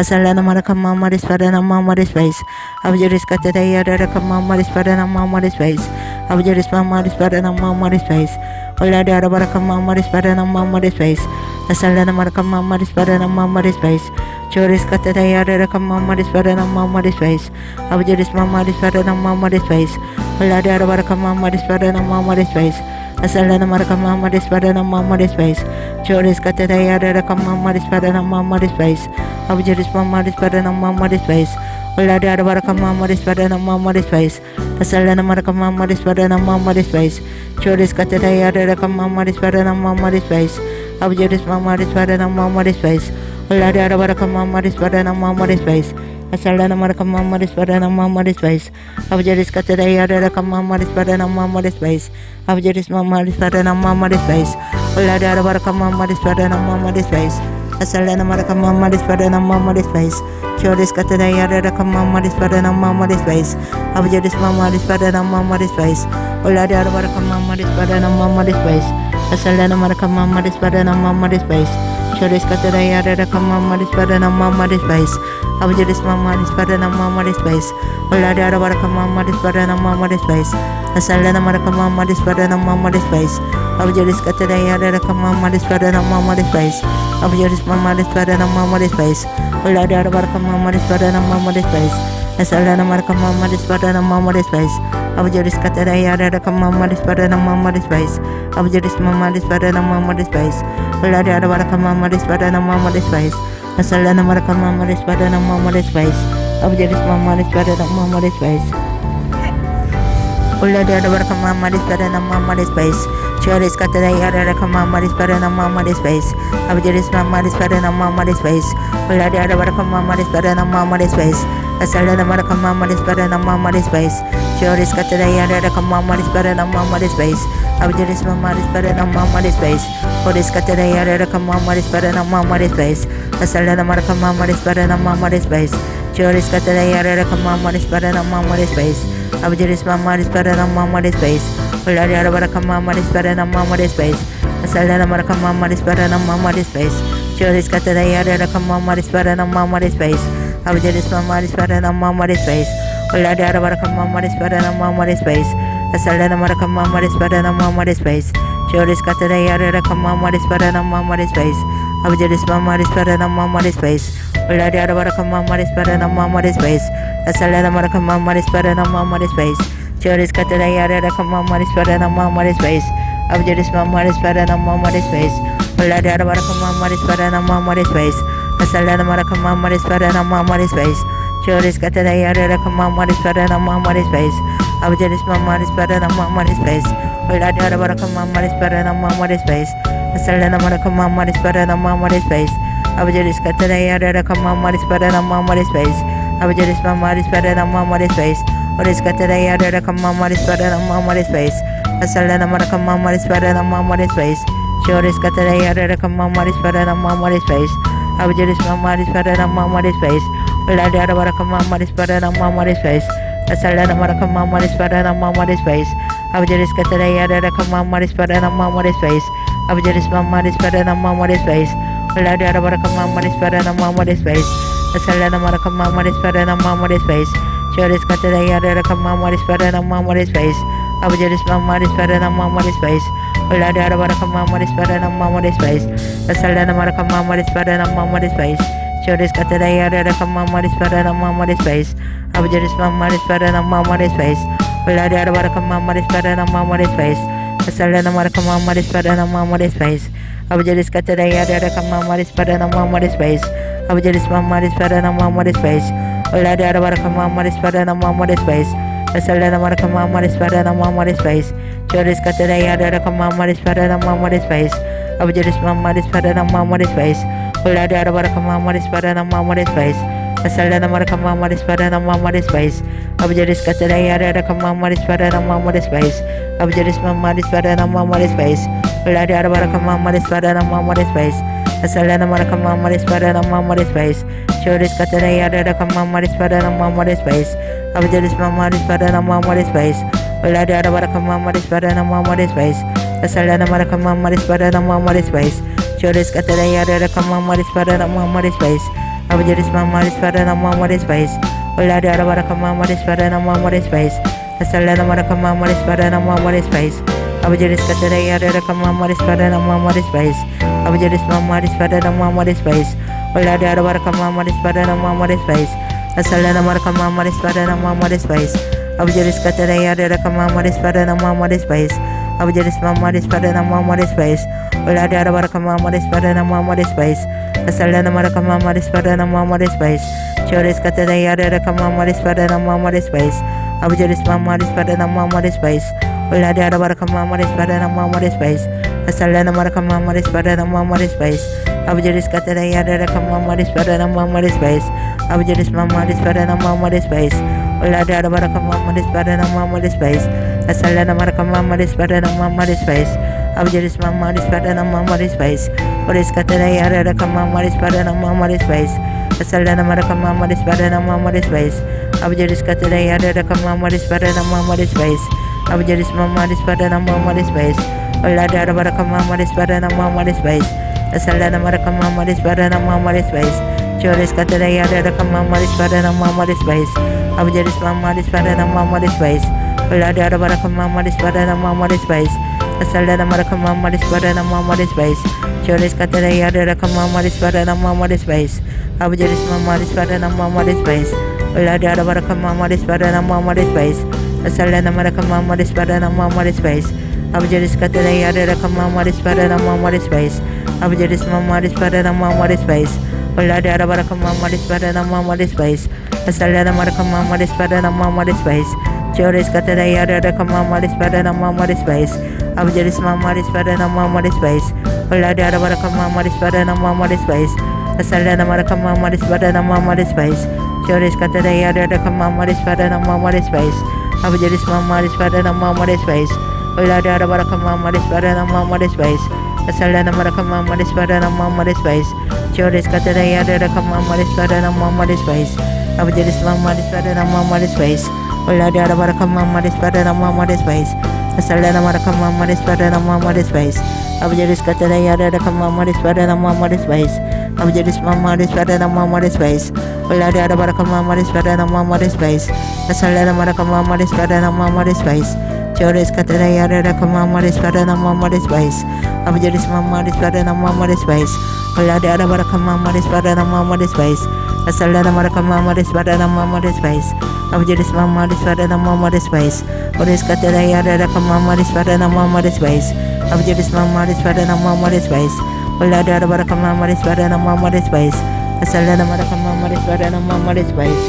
Asal dan barakam mamaris pada nama mamaris space. Abjaris kata daya ada kam mamaris pada nama mamaris space. Abjaris mamaris pada nama mamaris space. Ola di ada barakam mamaris pada nama mamaris space. Asal dan barakam mamaris pada nama mamaris space. Choris kata daya ada kam mamaris pada nama mamaris space. Abjaris mamaris pada nama mamaris space. Ola di ada barakam mamaris pada nama mamaris space. Asal dan barakam mamaris pada nama mamaris space. Choris kata daya ada kam mamaris pada nama mamaris space. Abjaris mamaris pada nama mamaris space. Ola di ada barakam mamaris pada nama mamaris space. Asal dan barakam mamaris pada nama mamaris space. Choris kata daya ada kam mamaris pada nama mamaris space. Abjaris mamaris pada nama mamaris space. Ola di ada barakam mamaris pada nama mamaris space. Asal dan barakam mamaris pada nama mamaris space. Abjaris kata daya ada kam mamaris pada nama mamaris space. Abjaris mamaris pada nama mamaris space. Ola di ada barakam mamaris pada nama mamaris space. Asal dan barakam mamaris pada nama mamaris space. Choris kata daya ada kam mamaris pada nama mamaris space. Abjaris mamaris pada nama mamaris space. Ola di ada barakam mamaris pada nama mamaris space. Asal dan barakam mamaris pada nama mamaris space. Choris kata daya ada kam mamaris pada nama mamaris space. Abjaris mamaris pada nama mamaris space. Ola di ada barakam mamaris pada nama mamaris space. Asal dan barakam mamaris pada nama mamaris space. Abjaris kata daya ada kam mamaris pada nama mamaris space. Abjaris mamaris pada nama mamaris space. Ola di ada barakam mamaris pada nama mamaris space. Asal dan barakam mamaris pada nama mamaris space. Abjaris kata daya ada kam mamaris pada nama mamaris space. Abjaris mamaris pada nama mamaris space. Ola di ada barakam mamaris pada nama mamaris space. Asal dan barakam mamaris pada nama mamaris space. Abjaris mamaris pada nama mamaris space. Ola di ada barakam mamaris pada nama mamaris space. Choris kata daya ada kam mamaris pada nama mamaris space. Abjaris mamaris pada nama mamaris space. Ola di ada barakam mamaris pada nama mamaris space. Asal dan barakam mamaris pada nama mamaris space. Choris kata daya ada kam mamaris pada nama mamaris space. Abjaris mamaris pada nama mamaris space. Choris kata daya ada kam mamaris pada nama mamaris space. Asal dan barakam mamaris pada nama mamaris space. Choris kata daya ada kam mamaris pada nama mamaris space. Abjaris mamaris pada nama mamaris space. Ola di ada barakam mamaris pada nama mamaris space. Asal dan barakam mamaris pada nama mamaris space. Choris kata daya ada kam mamaris pada nama mamaris space. Abjaris mamaris pada nama mamaris space. Ola di ada barakam mamaris pada nama mamaris space. Asal dan barakam mamaris pada nama mamaris space. Choris kata daya ada kam mamaris pada nama mamaris space. Abjaris mamaris pada nama mamaris space. Ola di ada barakam mamaris pada nama mamaris space. Asal dan barakam mamaris pada nama mamaris space. Choris kata daya ada kam mamaris pada nama mamaris space. Abjaris mamaris pada nama mamaris space. Ola di ada barakam mamaris pada nama mamaris space. Asalana Marakama Maris Parana Maris Space, Choris Catayara Kama Maris Parana Maris Space, Abjaris Maris Parana Maris Space, Uladara Marakama Maris Parana Maris Space, Asalana Marakama Maris Parana Maris Space, Abjaris Catayara Kama Maris Parana Maris Space, Abjaris Maris Parana Maris Space, Oris Catayara Kama Maris Parana Maris Space, Asalana Marakama Maris Parana Maris Space, Choris Catayara Kama Maris Parana Maris Space, Abjaris Maris Parana Maris Space, Uladara Marakama Maris Parana Maris Space, Asalana Marakama Maris Parana Maris Space, Abjaris Catayara Kama Maris Parana Maris Space, Abjaris Maris Parana Maris Space, Uladara Marakama Maris Parana Maris Space, Asalana Marakama Maris Parana Maris Space, Choris Catayara Kama Maris Parana Maris Space, Abjaris Maris Parana Maris Space, Uladara Marakama Maris Parana Maris Space, Asalana Marakama Maris Parana Maris Space, Choris Catayara Kama Maris Parana Maris Space, Abjaris Maris Parana Maris Space, Uladara Marakama Maris Parana Maris Space, Asalana Marakama Maris Parana Maris Space, Abjaris Catayara Kama Maris Parana Maris Space, Abjaris Maris Parana Maris Space, Uladara Marakama Maris Parana Maris Space, Asalana Marakama Maris Parana Maris Space, Choris Catayara Kama Maris Parana Maris Space, Abjaris Maris Parana Maris Space, Uladara Marakama Maris Parana Maris Space, Asalana Marakama Maris Parana Maris Space, Abjaris Catayara Kama Maris Parana Maris Space, Abjaris Maris Parana Maris Space, Uladara Marakama Maris Parana Maris Space, Asalana Marakama Maris Parana Maris Space, Choris Catayara Kama Maris Parana Maris Space, Abjaris Maris Parana Maris Space, Uladara Marakama Maris Parana Maris Space, Asalana Marakama Maris Parana Maris Space, Choris Catayara Kama Maris Parana Maris Space, Abjaris Maris Parana Maris Space, Uladara Marakama Maris Parana Maris Space, Asalana Marakama Maris Parana Maris Space, Abjaris Catayara Kama Maris Parana Maris Space, Abjaris Maris Parana Maris Space, Uladara Marakama Maris Parana Maris Space, Asalana Marakama Maris Parana Maris Space, Abjaris Catayara Kama Maris Parana Maris Space, Abjaris Maris Parana Maris Space, Uladara Marakama Maris Parana Maris Space, Asalana Marakama Maris Parana Maris Space, Choris Catayara Kama Maris Parana Maris Space, Abjaris Maris Parana Maris Space, Uladara Marakama Maris Parana Maris Space, Asalana Marakama Maris Parana Maris Space, Abjaris Catayara Kama Maris Parana Maris Space, Abjaris Maris Parana Maris Space, Uladara Marakama Maris Parana Maris Space, Asalana Marakama Maris Parana Maris Space, Abjaris Maris Parana Maris Space, Oris Catayara Kama Maris Parana Maris Space, Asalana Marakama Maris Parana Maris Space, Abjaris Catayara Kama Maris Parana Maris Space, Abjaris Maris Parana Maris Space, Uladara Marakama Maris Parana Maris Space, Asalana Marakama Maris Parana Maris Space, Choris Catayara Kama Maris Parana Maris Space, Abjaris Maris Parana Maris Space, Uladara Marakama Maris Parana Maris Space, Asalana Marakama Maris Parana Maris Space, Choris Catayara Kama Maris Parana Maris Space, Abjaris Maris Parana Maris Space, Uladara Marakama Maris Parana Maris Space, Asalana Marakama Maris Parana Maris Space, Abjaris Catayara Kama Maris Parana Maris Space, Abjaris Maris Parana Maris Space, Uladara Marakama Maris Parana Maris Space, Asalana Marakama Maris Parana Maris Space, Choris Catayara Kama Maris Parana Maris Space, Abjaris Maris Parana Maris Space, Uladara Marakama Maris Parana Maris Space, Asalana Marakama Maris Parana Maris Space, Choris Catayara Kama Maris Parana Maris Space, Abjaris Maris Parana Maris Space, Uladara Marakama Maris Parana Maris Space, Asalana Marakama Maris Parana Maris Space, Choris Catayara Kama Maris Parana Maris Space, Abjaris Maris Parana Maris Space, Uladara Marakama Maris Parana Maris Space, Asalana Marakama Maris Parana Maris Space, Abjaris Catayara Kama Maris Parana Maris Space, Abjaris Maris Parana Maris Space, Uladara Marakama Maris Parana Maris Space, Asalana Marakama Maris Parana Maris Space, Choris Catayara Kama Maris Parana Maris Space, Abjaris Maris Parana Maris Space, Uladara Marakama Maris Parana Maris Space, Asalana Marakama Maris Parana Maris Space, Abjaris Maris Parana Maris Space, Oris Catayara Kama Maris Parana Maris Space, Abjaris Maris Parana Maris Space, Uladara Marakama Maris Parana Maris Space, Asalada maraka mamari swarana mamari spice.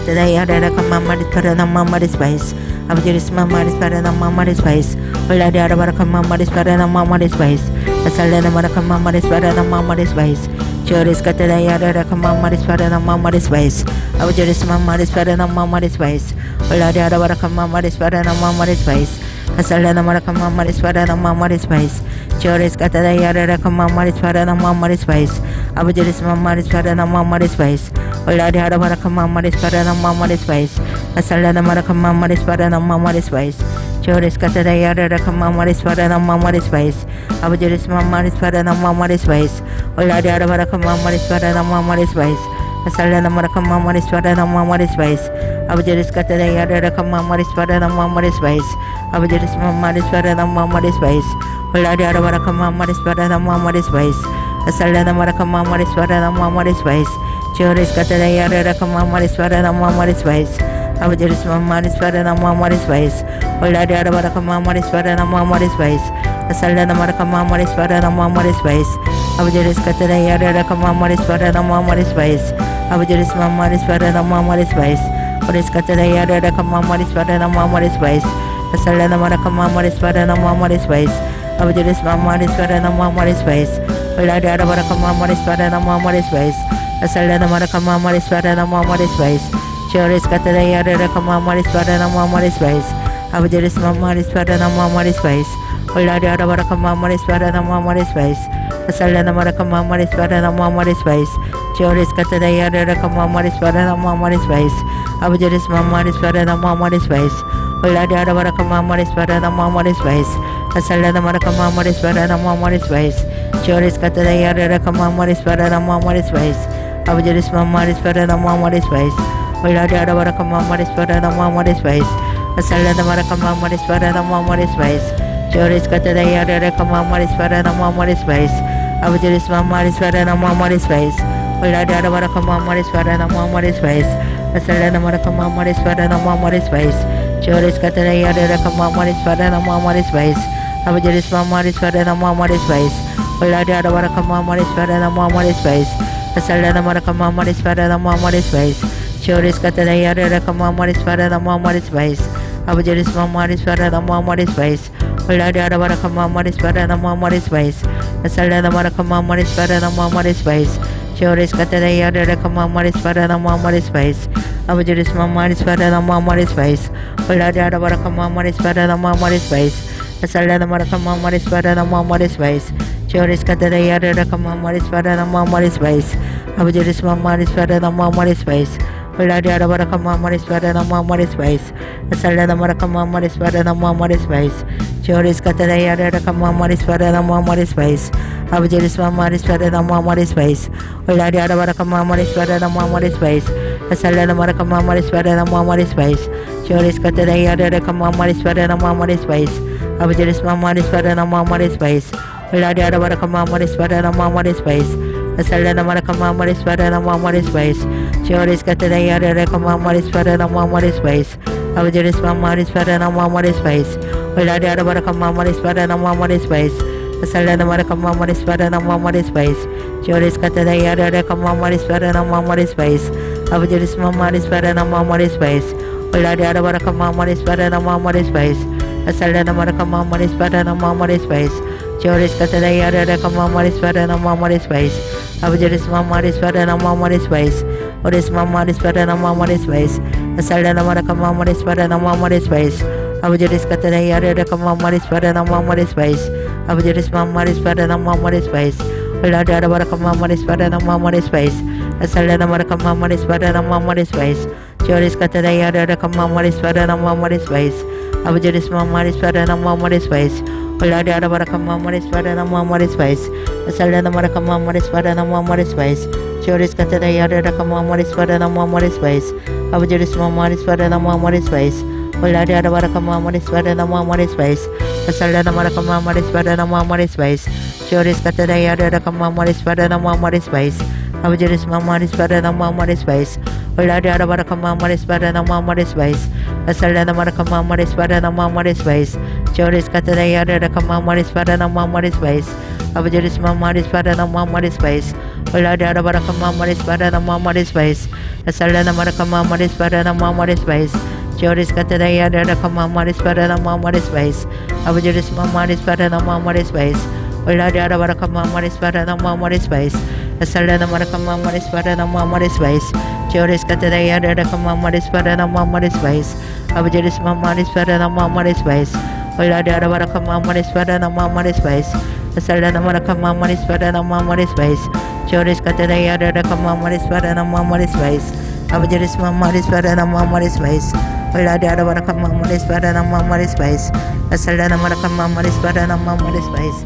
Today I read a mamari swarana mamari spice. Abjuris mamari swarana mamari spice. Uladi arabaraka mamari swarana mamari spice. Asalada maraka mamari swarana mamari spice. Choris katada yada raka mamari swarana mamari spice. Abjuris mamari swarana mamari spice. Uladi arabaraka mamari swarana mamari spice. Asalada maraka mamari swarana mamari spice. Choris katada yada raka mamari swarana mamari spice. Abjuris mamari swarana mamari spice. Uladi arabaraka mamari swarana mamari spice. Asalada maraka mamari swarana mamari spice. Choris katada yada raka mamari swarana mamari spice. Abjuris mamari swarana mamari spice. Uladi arabaraka mamari swarana mamari spice. Asalada maraka mamari swarana mamari spice. Abjuris katada yada raka mamari swarana mamari spice. Abjuris mamari swarana mamari spice. Uladi arabaraka mamari swarana mamari spice. Asalada maraka mamari swarana mamari spice. Choris katada yada raka mamari swarana mamari spice. Abjuris mamari swarana mamari spice. Uladi arabaraka mamari swarana mamari spice. Asalada maraka mamari swarana mamari spice. Abjuris katada yada raka mamari swarana mamari spice. Abjuris mamari swarana mamari spice. Choris katada yada raka mamari swarana mamari spice. Asalada maraka mamari swarana mamari spice. Abjuris mamari swarana mamari spice. Uladi arabaraka mamari swarana mamari spice. Asalada maraka mamari swarana mamari spice. Choris katada yada raka mamari swarana mamari spice. Abjuris mamari swarana mamari spice. Uladi arabaraka mamari swarana mamari spice. Asalada maraka mamari swarana mamari spice. Choris katada yada raka mamari swarana mamari spice. Abjuris mamari swarana mamari spice. Uladi arabaraka mamari swarana mamari spice. Asalada maraka mamari swarana mamari spice. Choris katada yada raka mamari swarana mamari spice. Abjuris mamari swarana mamari spice. Uladi arabaraka mamari swarana mamari spice. Asalada maraka mamari swarana mamari spice. Choris katada yada raka mamari swarana mamari spice. Abjuris mamari swarana mamari spice. Uladi arabaraka mamari swarana mamari spice. Asalada maraka mamari swarana mamari spice. Choris katada yada raka mamari swarana mamari spice. Abjuris mamari swarana mamari spice. Uladi arabaraka mamari swarana mamari spice. Asalada maraka mamari swarana mamari spice. Choris katada yada raka mamari swarana mamari spice. Abjuris mamari swarana mamari spice. Uladi arabaraka mamari swarana mamari spice. Asalada maraka mamari swarana mamari spice. Choris katada yada raka mamari swarana mamari spice. Abjuris mamari swarana mamari spice. Uladi arabaraka mamari swarana mamari spice. Asalada maraka mamari swarana mamari spice. Choris katada yada raka mamari swarana mamari spice. Abjuris mamari swarana mamari spice. Uladi arabaraka mamari swarana mamari spice. Asalada maraka mamari swarana mamari spice. Choris katada yada raka mamari swarana mamari spice. Abjuris mamari swarana mamari spice. Uladi arabaraka mamari swarana mamari spice. Asalada maraka mamari swarana mamari spice. Choris katada yada raka mamari swarana mamari spice. Abjuris mamari swarana mamari spice. Uladi arabaraka mamari swarana mamari spice. Asalada maraka mamari swarana mamari spice. Choris katada yada raka mamari swarana mamari spice. Abjuris mamari swarana mamari spice. Uladi arabaraka mamari swarana mamari spice. Asalada maraka mamari swarana mamari spice. Choris katada yada raka mamari swarana mamari spice. Abjuris mamari swarana mamari spice. Uladi arabaraka mamari swarana mamari spice. Asalada maraka mamari swarana mamari spice. Choris katada yada raka mamari swarana mamari spice. Abjuris mamari swarana mamari spice. Oris mamari swarana mamari spice. Asalada maraka mamari swarana mamari spice. Abjuris katada yada raka mamari swarana mamari spice. Abjuris mamari swarana mamari spice. Uladi arabaraka mamari swarana mamari spice. Asalada maraka mamari swarana mamari spice. Choris katada yada raka mamari swarana mamari spice. Abjuris mamari swarana mamari spice. Uladi arabaraka mamari swarana mamari spice. Asalada maraka mamari swarana mamari spice. Choris katada yada raka mamari swarana mamari spice. Abjuris mamari swarana mamari spice. Uladi arabaraka mamari swarana mamari spice. Asalada maraka mamari swarana mamari spice. Choris katada yada raka mamari swarana mamari spice. Abjuris mamari swarana mamari spice. Uladi arabaraka mamari swarana mamari spice. Asalada maraka mamari swarana mamari spice. Choris katada yada raka mamari swarana mamari spice. Abu Jeris Mamaris pada nama Maris Bais. Ola di ada baraka Mamaris pada nama Maris Bais. Asal nama baraka Mamaris pada nama Maris Bais. Joris kata daya ada Mamaris pada nama Maris Bais. Abu Jeris Mamaris pada nama Maris Bais. Ola di ada baraka Mamaris pada nama Maris Bais. Asal nama baraka Mamaris pada nama Maris Bais. Joris kata daya ada Mamaris pada nama Maris Bais. Abu Jeris Mamaris pada nama Maris Bais. Ola di ada baraka Mamaris pada nama Maris Bais. Asal nama baraka Mamaris pada nama Maris Bais. Joris kata daya ada Mamaris pada nama Maris Bais. Abu Jeris Mamaris pada nama Maris Bais. Ola di ada baraka Mamaris pada nama Maris Bais. Asal nama baraka Mamaris pada nama Maris Bais.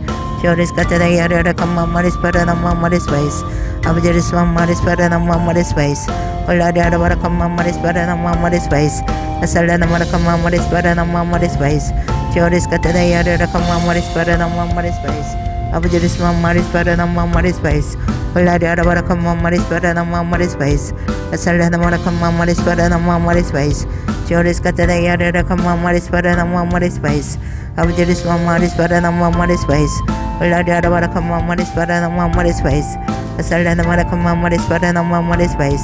Joris kata daya ada Mamaris pada nama Maris Bais. Abu Jeris Mamaris pada nama Maris Bais. Ola di ada baraka Mamaris pada nama Maris Bais. Asal nama baraka Mamaris pada nama Maris Bais. Joris kata daya ada Mamaris pada nama Maris Bais. Abu Jeris Mamaris pada nama Maris Bais. Ola di ada baraka Mamaris pada nama Maris Bais. Asal nama baraka Mamaris pada nama Maris Bais. Joris kata daya ada Mamaris pada nama Maris Bais. Abu Jeris Mamaris pada nama Maris Bais. Ola di ada baraka Mamaris pada nama Maris Bais. Asal nama baraka Mamaris pada nama Maris Bais.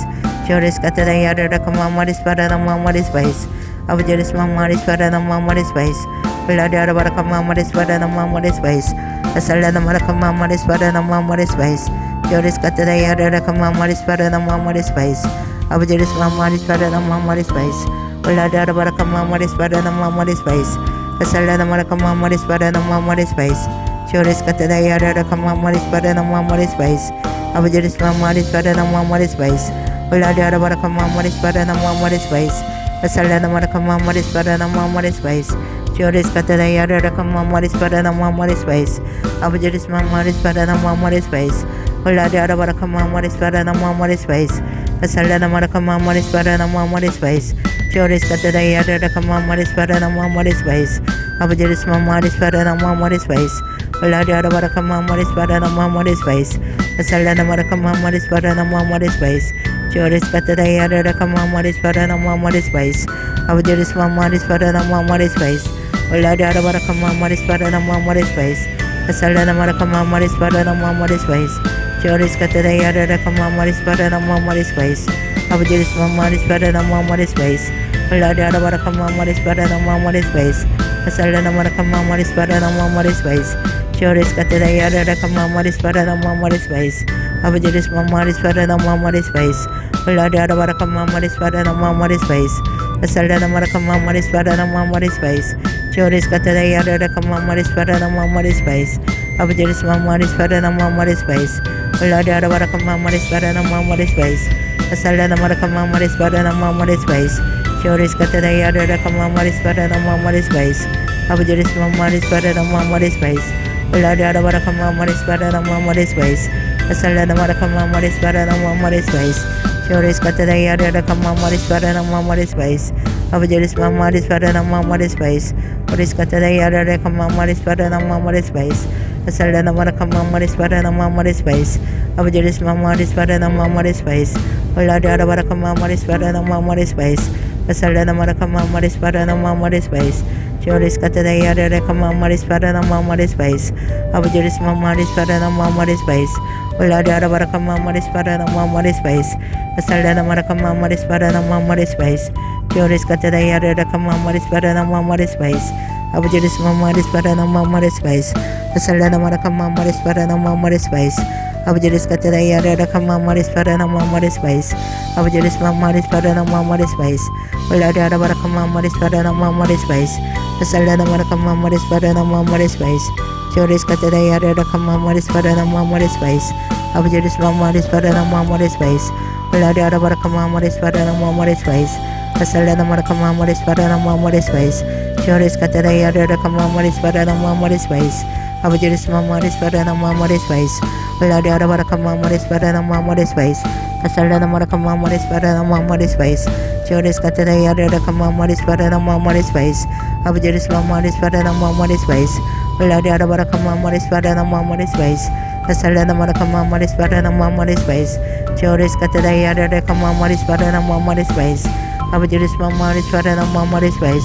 Joris kata daya ada Mamaris pada nama Maris Bais. Abu Jeris Mamaris pada nama Maris Bais. Ola di ada baraka Mamaris pada nama Maris Bais. Asal nama baraka Mamaris pada nama Maris Bais. Joris kata daya ada Mamaris pada nama Maris Bais. Abu Jeris Mamaris pada nama Maris Bais. Ola di ada baraka Mamaris pada nama Maris Bais. Asal nama baraka Mamaris pada nama Maris Bais. Joris kata daya ada Mamaris pada nama Maris Bais. Abu Jeris Mamaris pada nama Maris Bais. Ola di ada baraka Mamaris pada nama Maris Bais. Asal nama baraka Mamaris pada nama Maris Bais. Joris kata daya ada Mamaris pada nama Maris Bais. Abu Jeris Mamaris pada nama Maris Bais. Ola di ada baraka Mamaris pada nama Maris Bais. Asal nama baraka Mamaris pada nama Maris Bais. Joris kata daya ada Mamaris pada nama Maris Bais. Abu Jeris Mamaris pada nama Maris Bais. Ola di ada baraka Mamaris pada nama Maris Bais. Asal nama baraka Mamaris pada nama Maris Bais. Joris kata daya ada Mamaris pada nama Maris Bais. Abu Jeris Mamaris pada nama Maris Bais. Ola di ada baraka Mamaris pada nama Maris Bais. Asal nama baraka Mamaris pada nama Maris Bais. Joris kata daya ada Mamaris pada nama Maris Bais. Abu Jeris Mamaris pada nama Maris Bais. Ola di ada baraka Mamaris pada nama Maris Bais. Asal nama baraka Mamaris pada nama Maris Bais. Joris kata daya ada Mamaris pada nama Maris Bais. Abu Jeris Mamaris pada nama Maris Bais. Ola di ada baraka Mamaris pada nama Maris Bais. Asal nama baraka Mamaris pada nama Maris Bais. Joris kata daya ada Mamaris pada nama Maris Bais. Abu Jeris Mamaris pada nama Maris Bais. Ola di ada baraka Mamaris pada nama Maris Bais. Asal nama baraka Mamaris pada nama Maris Bais. Joris kata daya ada Mamaris pada nama Maris Bais. Abu Jeris Mamaris pada nama Maris Bais. Ola di ada baraka Mamaris pada nama Maris Bais. Asal nama baraka Mamaris pada nama Maris Bais. Joris kata daya ada Mamaris pada nama Maris Bais. Abu Jeris Mamaris pada nama Maris Bais. Joris kata daya ada Mamaris pada nama Maris Bais. Asal nama baraka Mamaris pada nama Maris Bais. Abu Jeris Mamaris pada nama Maris Bais. Ola di ada baraka Mamaris pada nama Maris Bais. Asal nama baraka Mamaris pada nama Maris Bais. Joris kata daya ada Mamaris pada nama Maris Bais. Abu Jeris Mamaris pada nama Maris Bais. Ola di ada baraka Mamaris pada nama Maris Bais. Asal nama baraka Mamaris pada nama Maris Bais. Joris kata daya ada Mamaris pada nama Maris Bais. Abu Jeris Mamaris pada nama Maris Bais. Asal nama baraka Mamaris pada nama Maris Bais. Abu Jeris kata daya ada Mamaris pada nama Maris Bais. Abu Jeris Mamaris pada nama Maris Bais. Ola di ada baraka Mamaris pada nama Maris Bais. Asal nama baraka Mamaris pada nama Maris Bais. Joris kata daya ada Mamaris pada nama Maris Bais. Abu Jeris Mamaris pada nama Maris Bais. Ola di ada baraka Mamaris pada nama Maris Bais. Asal nama baraka Mamaris pada nama Maris Bais. Joris kata daya ada Mamaris pada nama Maris Bais. Abu Jeris Mamaris pada nama Maris Bais. Ola di ada baraka Mamaris pada nama Maris Bais. Asal nama baraka Mamaris pada nama Maris Bais. Joris kata daya ada Mamaris pada nama Maris Bais. Abu Jeris Mamaris pada nama Maris Bais. Ola di ada baraka Mamaris pada nama Maris Bais. Asal nama baraka Mamaris pada nama Maris Bais. Joris kata daya ada Mamaris pada nama Maris Bais. Abu Jeris Mamaris pada nama Maris Bais.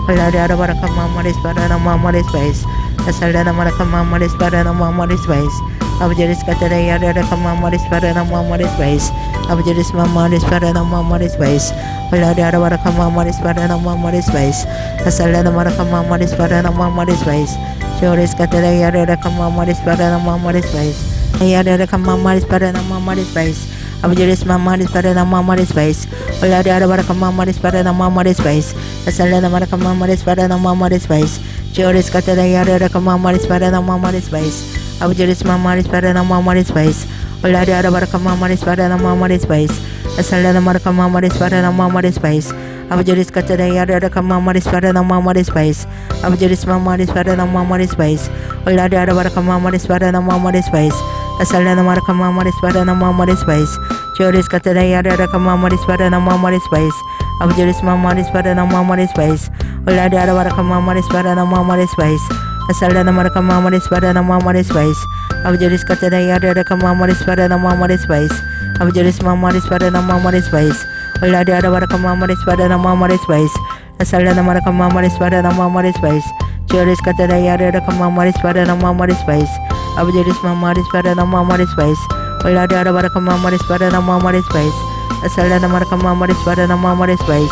Ola di ada baraka Mamaris pada nama Maris Bais. Asaldana Marakama Maris Parana Maris Vice, Abjaris Kataya Rakama Maris Parana Maris Vice, Abjaris Mamaris Parana Maris Vice, Olada Varakama Maris Parana Maris Vice, Asaldana Marakama Maris Parana Maris Vice, Joris Kataya Rakama Maris Parana Maris Vice, Ayada Rakama Maris Parana Maris Vice, Abjaris Mamaris Parana Maris Vice, Olada Varakama Maris Parana Maris Vice, Asaldana Marakama Maris Parana Maris Vice, Joris Kataya Rakama Maris Parana Maris Vice, Abjaris Mamaris Parana Maris Vice, Olada Varakama Maris Parana Maris Vice, Asaldana Marakama Maris Parana Maris Vice, Abjaris Kataya Rakama Maris Parana Maris Vice, Abjaris Mamaris Parana Maris Vice, Olada Varakama Maris Parana Maris Vice, Asaldana Marakama Maris Parana Maris Vice, Joris Kataya Rakama Maris Parana Maris Vice, Abjaris Mamaris Parana Maris Vice, Olada Varakama Maris Parana Maris Vice, Asaldana Marakama Maris Parana Maris Vice, Abjaris Kataya Rakama Maris Parana Maris Vice, Abjaris Mamaris Parana Maris Vice, Olada Varakama Maris Parana Maris Vice, Asaldana Marakama Maris Parana Maris Vice, Joris Kataya Rakama Maris Parana Maris Vice, Abjaris Mamaris Parana Maris Vice, Olada Varakama Maris Parana Maris Vice, Asaldana Marakama Maris Parana Maris Vice,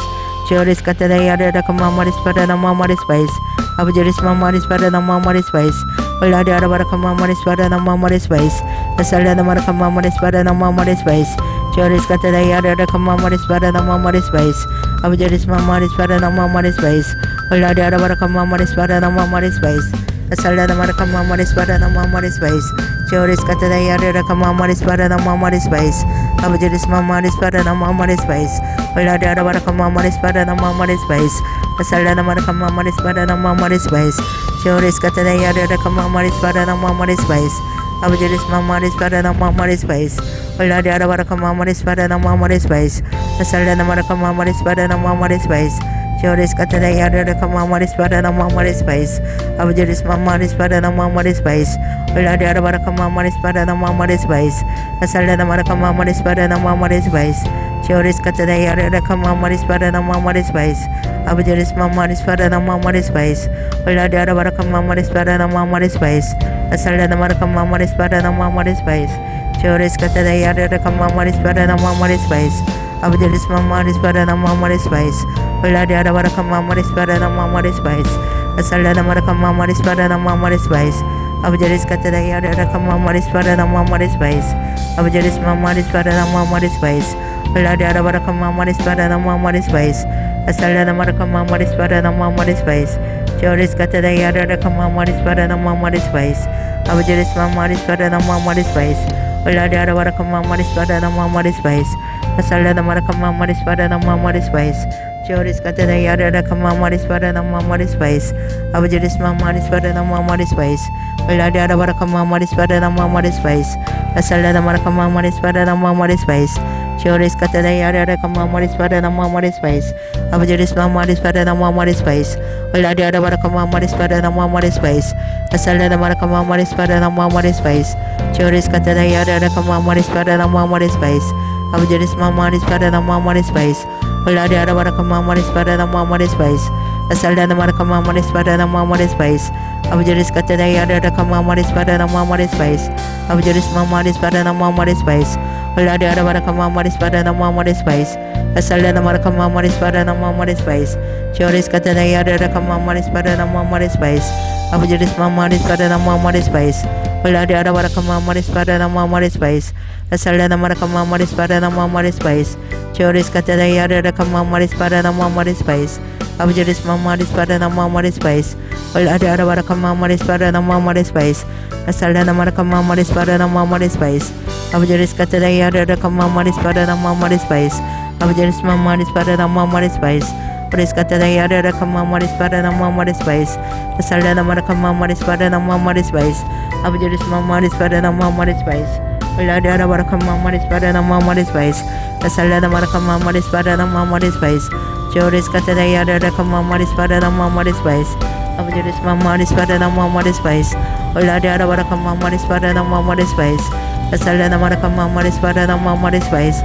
Joris Kataya Rakama Maris Parana Maris Vice, Abjaris Mamaris Parana Maris Vice, Olada Varakama Maris Parana Maris Vice, Asaldana Marakama Maris Parana Maris Vice, Joris Kataya Rakama Maris Parana Maris Vice, Abjaris Mamaris Parana Maris Vice, Olada Varakama Maris Parana Maris Vice, Asaldana Marakama Maris Parana Maris Vice, Joris Kataya Rakama Maris Parana Maris Vice, Abjaris Mamaris Parana Maris Vice, Olada Varakama Maris Parana Maris Vice, Asaldana Marakama Maris Parana Maris Vice, Joris Kataya Rakama Maris Parana Maris Vice, Abjaris Mamaris Parana Maris Vice, Olada Varakama Maris Parana Maris Vice, Asaldana Marakama Maris Parana Maris Vice, Joris Kataya Rakama Maris Parana Maris Vice, Abjaris Mamaris Parana Maris Vice, Olada Varakama Maris Parana Maris Vice, Asaldana Marakama Maris Parana Maris Vice, Joris Kataya Rakama Maris Parana Maris Vice, Abjaris Mamaris Parana Maris Vice, Olada Varakama Maris Parana Maris Vice, Asaldana Marakama Maris Parana Maris Vice, Joris Kataya Rakama Maris Parana Maris Vice, Abjaris Mamaris Parana Maris Vice, Olada Varakama Maris Parana Maris Vice, Asaldana Marakama Maris Parana Maris Vice, Abjaris Kataya Rakama Maris Parana Maris Vice, Abjaris Mamaris Parana Maris Vice, Olada Varakama Maris Parana Maris Vice, Asaldana Marakama Maris Parana Maris Vice, Joris Kataya Rakama Maris Parana Maris Vice, Abjaris Mamaris Parana Maris Vice, Olada Varakama Maris Parana Maris Vice, Asaldana Marakama Maris Parana Maris Vice, Joris Kataya Rakama Maris Parana Maris Vice, Abjaris Mamaris Parana Maris Vice, Olada Varakama Maris Parana Maris Vice, Asaldana Marakama Maris Parana Maris Vice, Joris Kataya Rakama Maris Parana Maris Vice, Abjaris Mamaris Parana Maris Vice, Olada Varakama Maris Parana Maris Vice, Asaldana Marakama Maris Parana Maris Vice, Joris Kataya Rakama Maris Parana Maris Vice, Abjaris Mamaris Parana Maris Vice, Olada Varakama Maris Parana Maris Vice, Asaldana Marakama Maris Parana Maris Vice, Abjaris Kataya Rakama Maris Parana Maris Vice, Abjaris Mamaris Parana Maris Vice, Olada Varakama Maris Parana Maris Vice, Asaldana Marakama Maris Parana Maris Vice, Joris Kataya Rakama Maris Parana Maris Vice, Abjaris Mamaris Parana Maris Vice, Olada Varakama Maris Parana Maris Vice, Asaldana Marakama Maris Parana Maris Vice, Joris Kataya Rakama Maris Parana Maris Vice, Abjaris Mamaris Parana Maris Vice, Olada Varakama Maris Parana Maris Vice, Asaldana Marakama Maris Parana Maris Vice, Abjaris Kataya Rakama Maris Parana Maris Vice, Abjaris Mamaris Parana Maris Vice, Joris Kataya Rakama Maris Parana Maris Vice, Asaldana Marakama Maris Parana Maris Vice, Abjaris Mamaris Parana Maris Vice, Olada Varakama Maris Parana Maris Vice, Asaldana Marakama Maris Parana Maris Vice, Joris Kataya Rakama Maris Parana Maris Vice, Abjaris Mamaris Parana Maris Vice, Olada Varakama Maris Parana Maris Vice, Asaldana Marakama Maris Parana Maris Vice,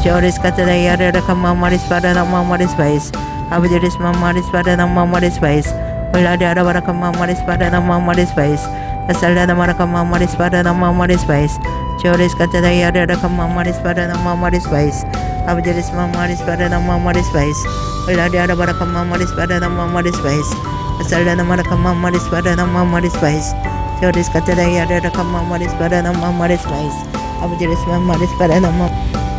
Joris Kataya Rakama Maris Parana Maris Vice, Abjaris Mamaris Parana Maris Vice, Uladara baraka mama dispada mama dispace. Asala maraka mama dispada mama dispace. Choris katada yada mama dispada mama dispace. Abdiris mama dispada mama dispace. Uladara baraka mama dispada mama dispace. Asala maraka mama dispada mama dispace. Choris katada yada mama dispada mama dispace. Abdiris mama dispada mama.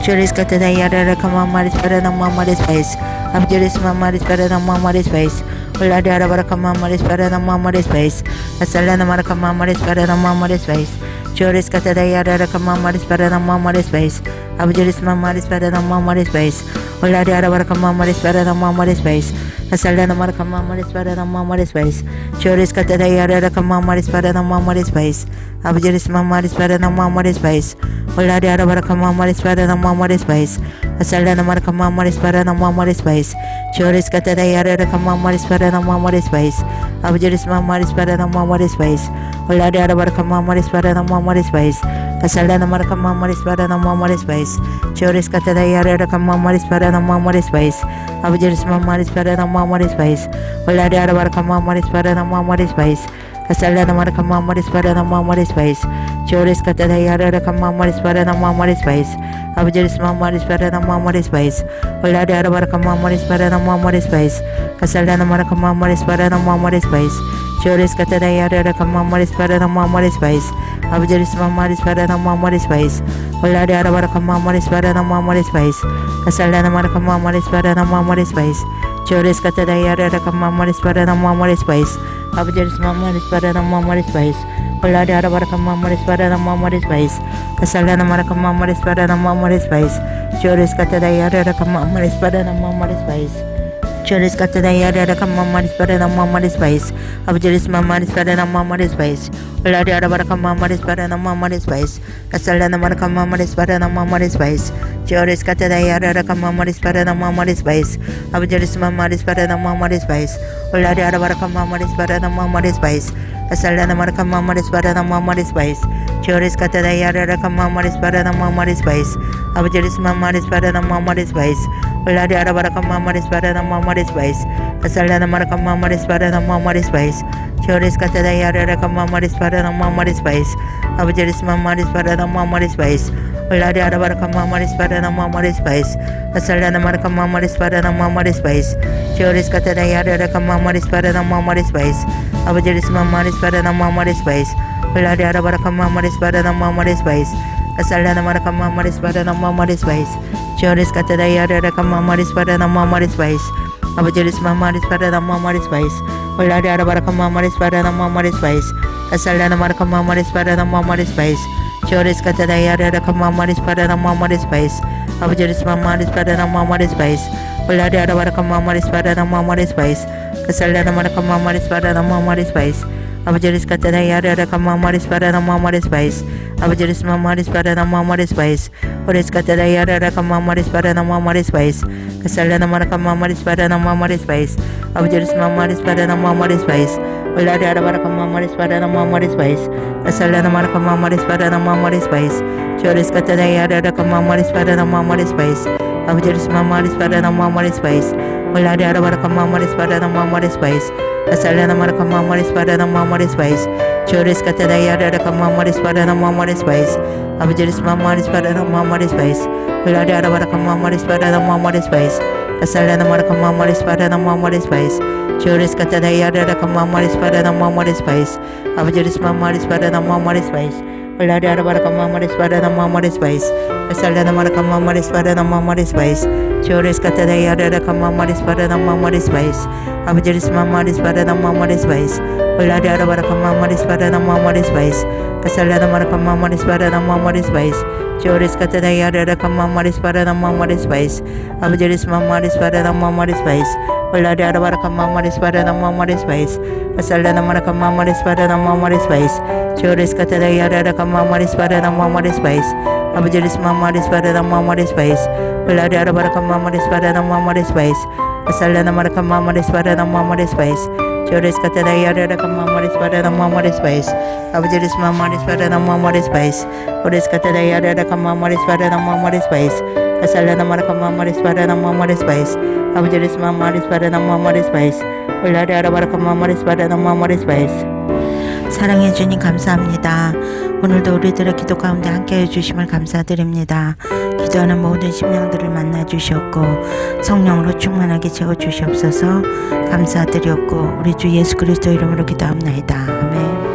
Choris katada yada mama dispada mama dispace. Abdiris mama dispada mama dispace. Uladara baraka mama dispada mama dispace. Asala maraka mama dispada mama dispace. Choris katada yada mama dispada mama dispace. Abdiris mama dispada mama dispace. Uladara baraka mama dispada mama dispace. Asala maraka mama dispada mama dispace. Choris katada yada mama dispada mama dispace. Abdiris mama dispada mama dispace. Uladara baraka mama dispada mama dispace. Asala maraka mama dispada mama dispace. Choris katada yada mama dispada mama dispace. Abdiris mama dispada mama dispace. Uladara baraka mama dispada mama dispace. Asala maraka mama dispada mama dispace. Choris katada yada mama dispada mama dispace. Abdiris mama dispada mama dispace. Uladara baraka mama dispada mama dispace. Asala maraka mama dispada mama dispace. Choris katada yada mama dispada mama dispace. Abdiris mama dispada mama dispace. Uladara baraka mama dispada mama dispace. Asala maraka mama dispada mama dispace. Choris katada yada mama dispada mama dispace. Abdiris mama dispada mama dispace. Uladara baraka mama dispada mama dispace. Asala maraka mama dispada mama dispace. Choris katada yada mama dispada mama dispace. Abdiris mama dispada mama dispace. Uladara baraka mama dispada mama dispace. Asala maraka mama dispada mama dispace. Choris katada yada mama dispada mama dispace. Choris katada yada mama dispada mama dispace. Abdiris mama dispada mama dispace. Uladara baraka mama dispada mama dispace. Asala maraka mama dispada mama dispace. Choris katada yada mama dispada mama dispace. Abdiris mama dispada mama dispace. Uladara baraka mama dispada mama dispace. Asala maraka mama dispada mama dispace. Choris katada yada mama dispada mama dispace. Abdiris mama dispada mama dispace. Uladara baraka mama dispada mama dispace. Asala maraka mama dispada mama dispace. Choris katada yada mama dispada mama dispace. Abdiris mama dispada mama dispace. Uladara baraka mama dispada mama dispace. Asala maraka mama dispada mama dispace. Choris katada yada mama dispada mama dispace. Abdiris mama dispada mama dispace. Uladara baraka mama dispada mama dispace. Asala maraka mama dispada mama dispace. Choris katada yada mama dispada mama dispace. Abdiris mama dispada mama dispace. Uladara baraka mama dispada mama dispace. Asala maraka mama dispada mama dispace. Choris katada yada mama dispada mama dispace. Abdiris mama dispada mama dispace. Uladara baraka mama dispada mama dispace. Asala maraka mama dispada mama dispace. Abdiris katada yada mama dispada mama dispace. Abdiris mama dispada mama dispace. Choris katada yada mama dispada mama dispace. Asala maraka mama dispada mama dispace. Abdiris mama dispada mama dispace. Uladara baraka mama dispada mama dispace. Asala maraka mama dispada mama dispace. Choris katada yada mama dispada mama dispace. Abdiris mama dispada mama dispace. Uladara baraka mama dispada mama dispace. Asala maraka mama dispada mama dispace. Choris katada yada mama dispada mama dispace. Abdiris mama dispada mama dispace. Uladara baraka mama dispada mama dispace. Asala maraka mama dispada mama dispace. Choris katada yada mama dispada mama dispace. Abdiris mama dispada mama dispace. Uladara baraka mama dispada mama dispace. Asala maraka mama dispada mama dispace. Choris katada yada mama dispada mama dispace. Abdiris mama dispada mama dispace. Uladara baraka mama dispada mama dispace. Asala maraka mama dispada mama dispace. Choris katada yada mama dispada mama dispace. Abdiris mama dispada mama dispace. Uladara baraka mama dispada mama dispace. Asala maraka mama dispada mama dispace. Choris katada yada mama dispada mama dispace. Abdiris mama dispada mama dispace. Uladara baraka mama dispada mama dispace. Asala maraka mama dispada mama dispace. Choris katada yada mama dispada mama dispace. Abdiris mama dispada mama dispace. Choris katada yada mama dispada mama dispace. Salana Marakama Maris Padanama Maris Vice, Abujerisma Maris Padanama Maris Vice, Ulada Barakama Maris Padanama Maris Vice. 사랑해 주님 감사합니다. 오늘도 우리들의 기도 가운데 함께해 주심을 감사드립니다. 기도하는 모든 심령들을 만나 주셨고 성령으로 충만하게 채워 주시옵소서. 감사드렸고 우리 주 예수 그리스도 이름으로 기도합나이다. 아멘.